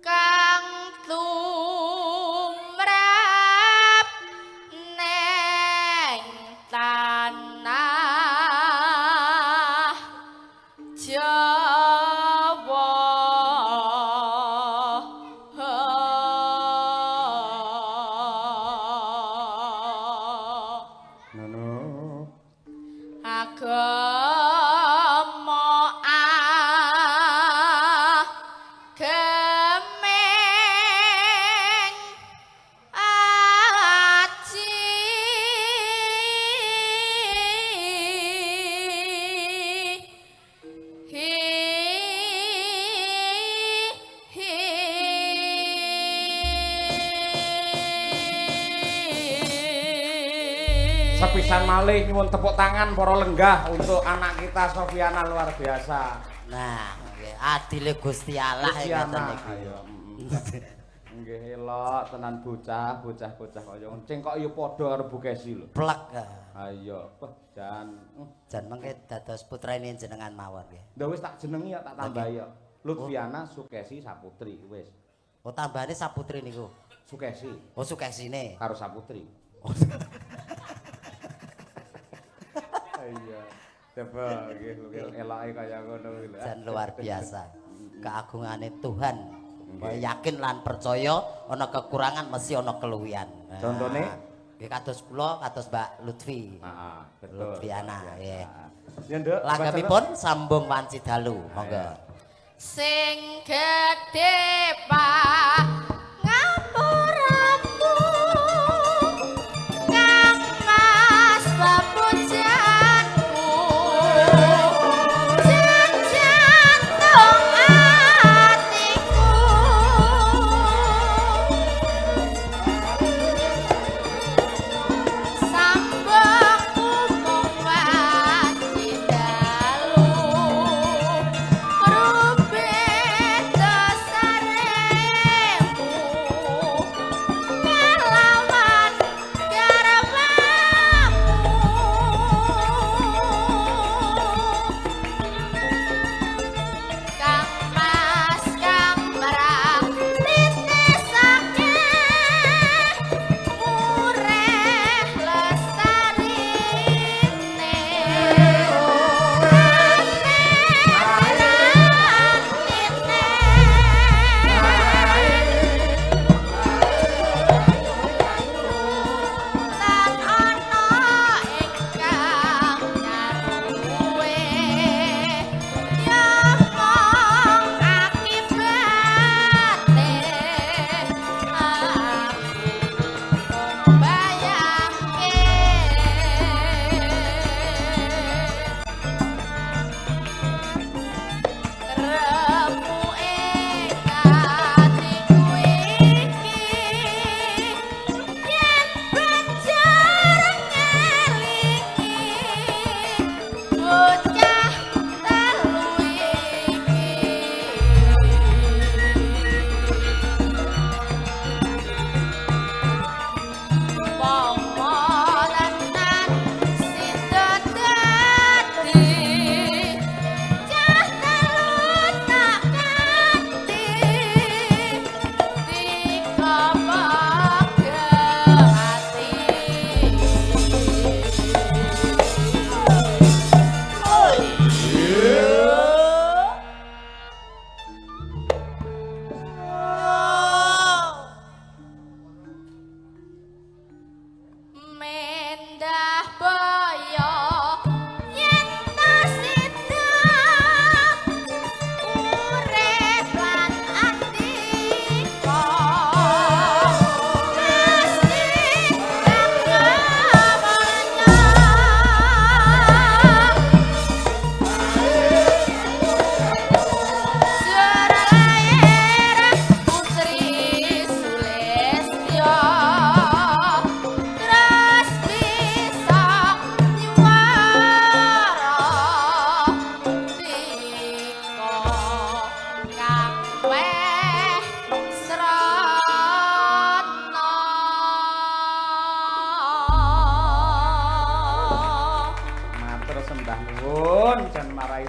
kang tumrap neng tanah Jawa Ngono. agama gemeng aji Sepisan malih nyuwun tepuk tangan para lenggah untuk anak kita Sofiana luar biasa. Nah, nggih adile Gusti Allah ngeten iki. Ayo. Nggih elok tenan bocah kaya encing kok ya padha karo Bu Kesi lho. Plek. Ayo, jan. Jan mengke dados putrane jenengan mawon nggih. Ndak wis tak jenengi ya tak tambahi ya. Lutfiana Sukesi Saputri wis. Oh tambahane saputri niku. Sukesi Oh Sukesine. karo Saputri. Iya. Coba nggih eloke kaya ngono lho. Jan luar biasa. Keagungane Tuhan. Yakin lan percaya ana kekurangan mesti ana keluwihan. Contone nggih kados kula kados Mbak Lutfi. Heeh, betul. Lutfiana nggih. Ya, Nduk. Lagamipun sambung wanci dalu. Monggo. sing gedhe ngapuramu kang mas bapujanku jantung atiku sambung umum wanci dalu rubet dasare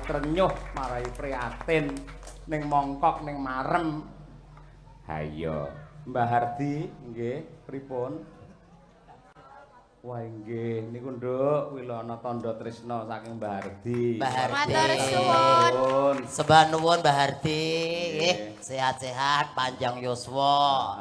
trenyuh, marai prihatin ning mongkok ning marem. Hayo, Mbah Hardi nggih, pripun? Wah nggih, niku Nduk Wilana Tandha Trisna saking Mbah Hardi. Mbah Hardi. Matur suwun. Sembah nuwun Mbah Hardi. Sehat-sehat, panjang yuswa.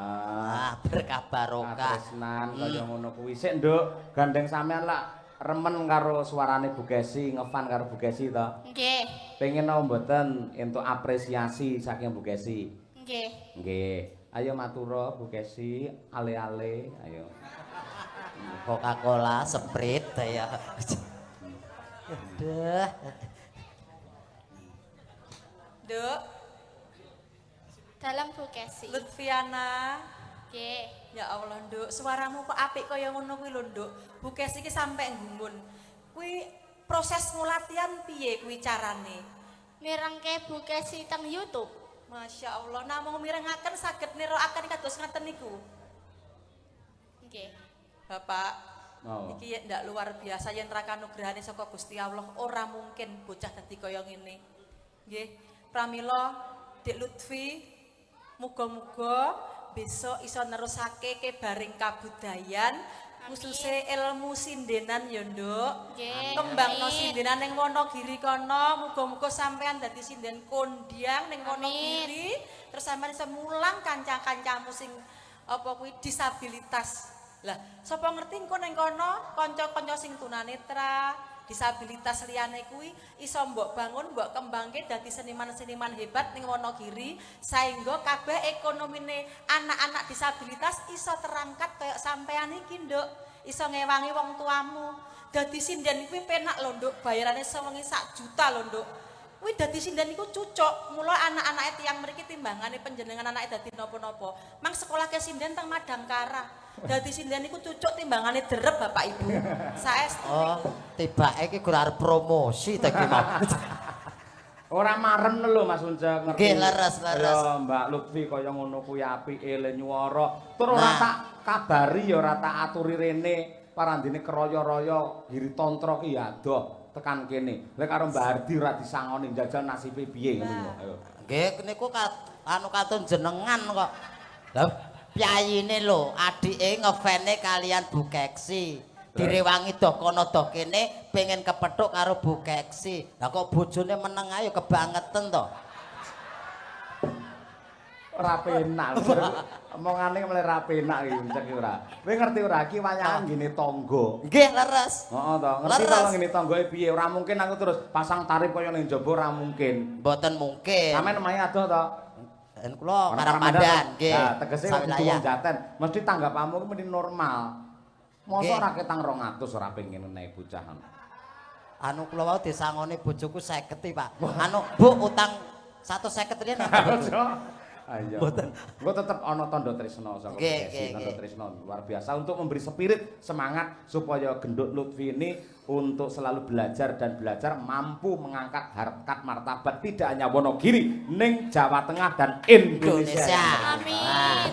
Berkah barokah. Tresnan kaya ngono kuwi. Sik Nduk, gandeng sampean lah remen karo suarane Bu Kesi, ngefan karo Bu Kesi to. Nggih. Pengen napa mboten entuk apresiasi saking Bu Kesi? Nggih. Nggih. Ayo matura Bu Kesi, ale-ale, ayo. Coca-Cola, Sprite ya. Udah. Nduk, Dalam Bu Kesi. Lutfiana. Nggih. Ya Allah, Nduk, suaramu kok apik kaya ngono kuwi lho, Nduk. Bu Kesi iki sampe nggumun. Kuwi proses latihan piye kuwi carane? Mirengke Bu Kesi teng YouTube. Masya Allah, namung mirengaken saged nirokaken kados ngaten niku. Nggih. Bapak, Oh. iki ya ndak luar biasa yen ra kanugrahane saka Gusti Allah, ora mungkin bocah dadi kaya ngene. Nggih, pramila Dik Lutfi, muga-muga besok iso nerusake kebaring kabudayan khususnya ilmu sindenan ya Nduk. Nggih. Kembangno Amin. sindenan ning Wonogiri kono, muga-muga sampean dadi sinden kondiang ning Wonogiri, terus sampean iso mulang kanca-kancamu sing apa kuwi disabilitas. Lah, sapa ngerti engko ning kono kanca-kanca sing tunanetra, disabilitas liyane kuwi iso mbok bangun, mbok kembangke dadi seniman-seniman hebat ning Wonogiri saengga kabeh ekonomine anak-anak disabilitas iso terangkat kaya sampean iki, Nduk. Iso ngewangi wong tuamu. Dadi sinden kuwi penak lho, Nduk. Bayarane sewengi 1 juta lho, Nduk. Kuwi dadi sinden iku cucuk. Mula anak-anake tiyang mriki timbangane panjenengan anake dadi napa-napa. Mang sekolah ke sinden teng Madangkara. Dadi sinden iku cucuk timbangane derep Bapak Ibu. Saestu. Oh, tibake iki ora arep promosi ta iki mau. Ora marem lho Mas Unjak ngerti. Nggih, leres. Ya Mbak Lutfi kaya ngono kuwi apike le nyuwara. Tur ora tak kabari ya ora tak aturi rene parandene keroyo-royo Giri Tantra ki adoh tekan kene. Lek karo Mbak Hardi ora disangoni njajal nasibe piye ngono. Ayo. Nggih niku anu katun jenengan kok. Lah piyayine lho, adike ngefane kalian Bu Keksi. Direwangi doh kono doh kene pengen kepethuk karo Bu Keksi. Lah kok bojone meneng ayo kebangetan to. Ora penak. Omongane mulai ra penak iki Uncek ora. Kowe ngerti ora iki wayahan ngene tangga. Nggih leres. Heeh to, ngerti to ngene tanggae piye? Ora mungkin aku terus pasang tarif kaya ning jaba ora mungkin. Mboten mungkin. Sampeyan main adoh to. Kula Ramadan nggih. Nah, tegese wong Sawilayah. Jaten, mesti tanggapanmu ki mesti normal. Mosok Nggih. ora ketang 200 ora pengen nenek bocah. Anu kula wau disangoni bojoku 50 Pak. Anu Bu utang 150 riyen. Ayo. Engko tetep ana tanda tresna saka Nggih, Kesi, nggih, tanda nggih. tresna luar biasa untuk memberi spirit semangat supaya Gendut Lutfi ini untuk selalu belajar dan belajar mampu mengangkat harkat martabat tidak hanya Wonogiri ning Jawa Tengah dan Indonesia. Indonesia. Amin.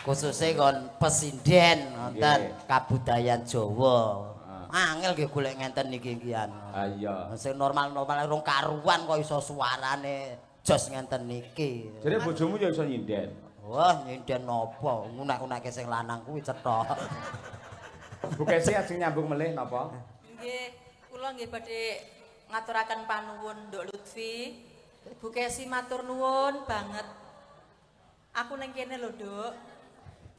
Khususnya kon pesinden wonten Nggih. kabudayan Jawa. Angel nggih golek ngenten niki kian. Ayo. Sing normal-normal rong karuan kok iso suarane jos ngenten niki. Jadi bojomu ya iso nyinden. Wah, nyinden napa? Ngunak-unake sing lanang kuwi cetha. Bu Kesi ajeng nyambung melih napa? Nggih, kula nggih badhe ngaturaken panuwun Nduk Lutfi. Bu Kesi matur nuwun banget. Aku ning kene lho, Nduk.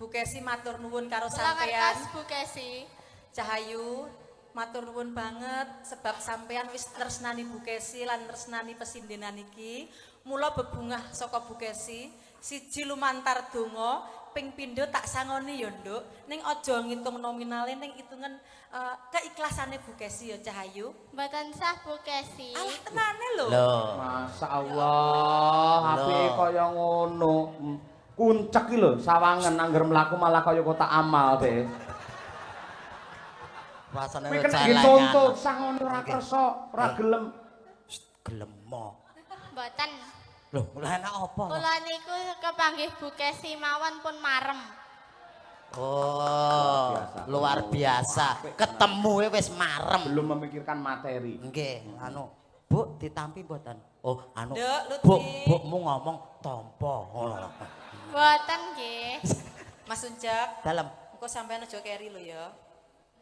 Bu Kesi matur nuwun karo Kula sampean. ngertos Bu Kesi. Cahayu matur nuwun banget sebab sampean wis tresnani Bu Kesi lan tresnani pesindenan iki. Mula bebungah saka Bu Kesi, siji lumantar donga, ping pindho tak sangoni ya, Nduk. Ning aja ngitung nominale ning hitungan keiklasane Bu Kesi ya, Cahayu. Mboten sah Bu Kesi. Alah tenane lho. Lho. Masya Allah, apike kaya ngono. Kuncek iki lho, sawangen angger mlaku malah kaya kotak amal deh. Rasane Kowe kena celengan. dituntut sangone ora kersa, ora gelem. Gelem mo. Mboten. Lho, lha enak apa? Kula niku kepanggih Bu Kesi mawon pun marem. Oh, luar biasa. Ketemu wis marem. Belum memikirkan materi. Nggih, anu Bu ditampi mboten? Oh, anu. Nduk, Lutfi. Bu, bukmu ngomong tampa ngono. Mboten nggih. Mas Unjak, Dalem. engko sampean aja keri lho ya.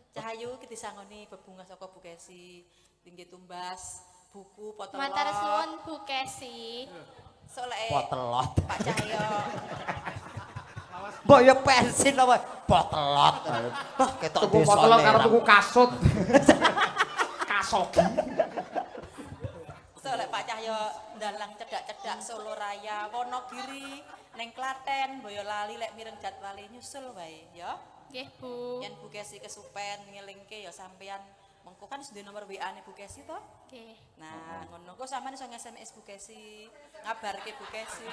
Cahayu ki disangoni bebungah saka Bu Kesi, tinggi tumbas, buku potelot. Matur suwun Bu Kesi. Soleh Potelot. Pak Cahyo. Mbok ya pensin apa? Potelot. Wah, ketok Tuku desane. potelok karo tuku kasut. Kasogi. Soleh Pak Cahyo ndalang cedak-cedak Solo Raya, Wonogiri, neng Klaten, Boyolali lek mireng jadwale nyusul wae ya. Nggih Bu. Yen Bu Kesi kesupen ngelingke ya sampean mengko kan sudah nomor WA-ne Bu Kesi to? Nggih. Nah, ngono kok sampean iso nge-SMS Bu Kesi, ngabarke Bu Kesi.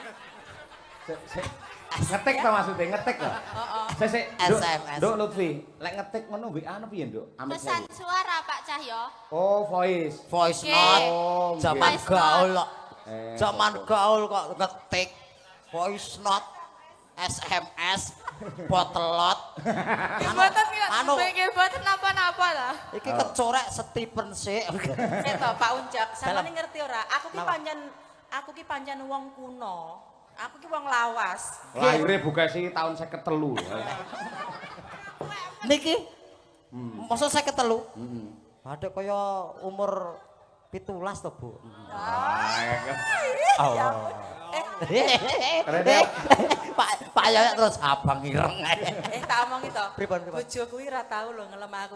Ngetik to maksudnya, ngetik to. Heeh. Sik, SMS. Nduk Lutfi, lek ngetik ngono WA ano piye, Nduk? Amit Pesan sewu. suara Pak Cahyo. Oh, voice. Voice Oke. note. Oh, Zaman Voice gaul kok. Zaman betul. gaul kok ngetik. Voice note. SMS. Potelot. Mboten anu. nggih mboten napa-napa ta. Iki kecorek Stephen sik. Seto Pak Unjak, sampean Dalam. ngerti ora? Aku ki pancen wong kuno. Aku ki wong lawas. Lahire Bu Kesi tahun 53. Niki. Masa 53? Heeh. Ada kaya umur 17 to, Bu. Oh. Keren ya. Pak Yoyo terus abang ireng. Tak omong itu. Pripun, pripun? Bojo kuwi ra tau lho ngelem aku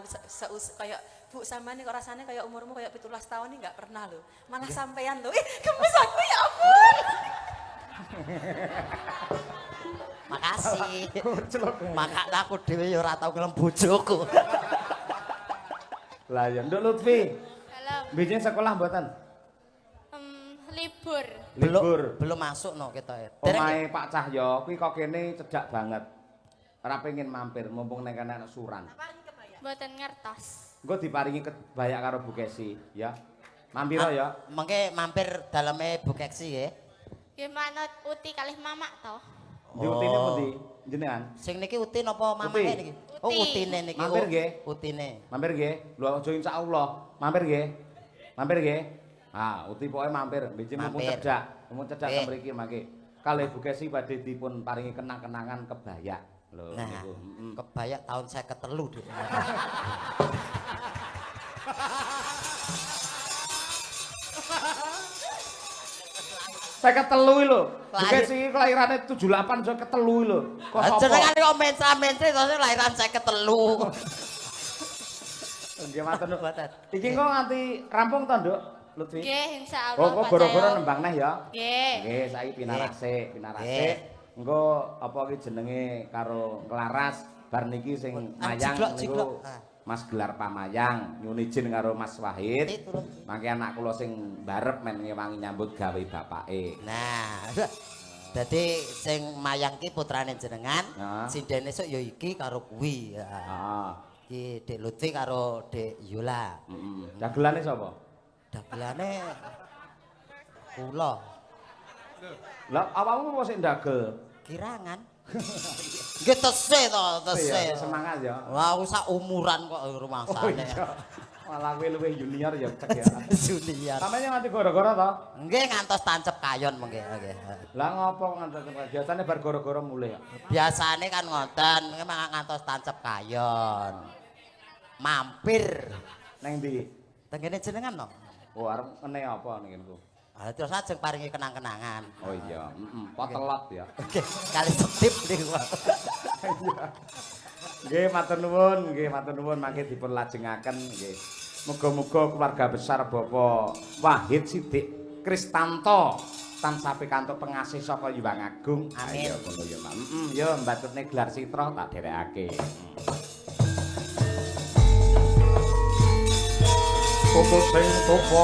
kayak Bu sampean kok rasane kayak umurmu kayak 17 tahun nih enggak pernah lho. Malah sampean lho. Gemes aku ya ampun. Makasih. Maka aku dhewe ya ora tau ngelem bojoku. Lah ya Nduk Lutfi. Dalam Biyen sekolah mboten? libur. Libur. Belum masuk no kita ya. Omahe Pak Cahyo kuwi kok kene cedhak banget. Ora pengen mampir mumpung ning kene ana suran. Mboten ngertos. Engko diparingi kebaya karo Bu Kesi, ya. Mampir ya. Mengke mampir daleme Bu Keksi ya. Nggih manut uti kalih mamak to. Ndi utine pundi? Jenengan? Sing niki uti napa mamahe Uti. niki? Oh Uti. utine niki. Mampir Oh, nggih. Utine. Mampir nggih. Lho aja insyaallah. Mampir nggih. Mampir nggih. Ah, uti pokoke mampir. Biji mumpung Mampir. cedhak. Mumpung cedhak Eh. ta mriki mangke. Kalih Bu Kesi badhe dipun paringi kenang-kenangan kebaya. Lho Nah, niku. kebaya tahun 53 Dik. Saya ketelu lho. Bu Lahir. Kesi kelahirane 78 saya ketelu lho. Kok sapa? Jenengan kok mentra-mentri terus lahiran 53. Nggih matur nuwun. Mboten. Iki kok nganti rampung to, Nduk? Lutfi. Nggih insyaallah. Oh, kok Pak goro-goro Cahyo. nembang neh ya. Nggih. Nggih, saiki pinarasik, Nggih. Engko apa iki jenenge karo nglaras bar niki sing mayang jiglok-jiglok. niku Mas gelar pamayang, nyun izin karo Mas Wahid. Eh, turun. Mangke anak kula sing barep men ngewangi nyambut gawe bapake. Nah, dadi sing mayang ki putrane jenengan, Nah. sindene esuk ya iki karo kuwi. Ya. Heeh. Iki Dik Lutfi karo Dik Yola. Heeh. Dagelane sapa? Dagelane kula Lah awakmu kok sik ndagel? kirangan. Nggih tesih to, tesih. Iya, semangat ya. Wah, aku sak umuran kok Oh rumangsane. iya. Malah kowe luwih junior ya cek ya. Junior. Sampeyan nganti gara-gara to? Nggih ngantos tancep kayon mengke nggih. Lah ngopo nganti biasane bar gara-gara mulih ya. Biasane kan ngoten, memang ngantos tancep kayon. Mampir Neng ndi? tengene jenengan no. Oh arep ngene apa ning kene? Ah, terus ajeng paringi kenang-kenangan. Oh iya, potelot ya. Oke, kali setip niku. Nggih, matur nuwun mangke dipun lajengaken nggih. Muga-muga keluarga besar Bapak Wahid Sidik Kristanto tansah pikantuk pengasih saka Hyang Agung. Amin. Ayo ngono ya, Mak. Ya mbatutne gelar sitra tak dherekake. Koko sing topo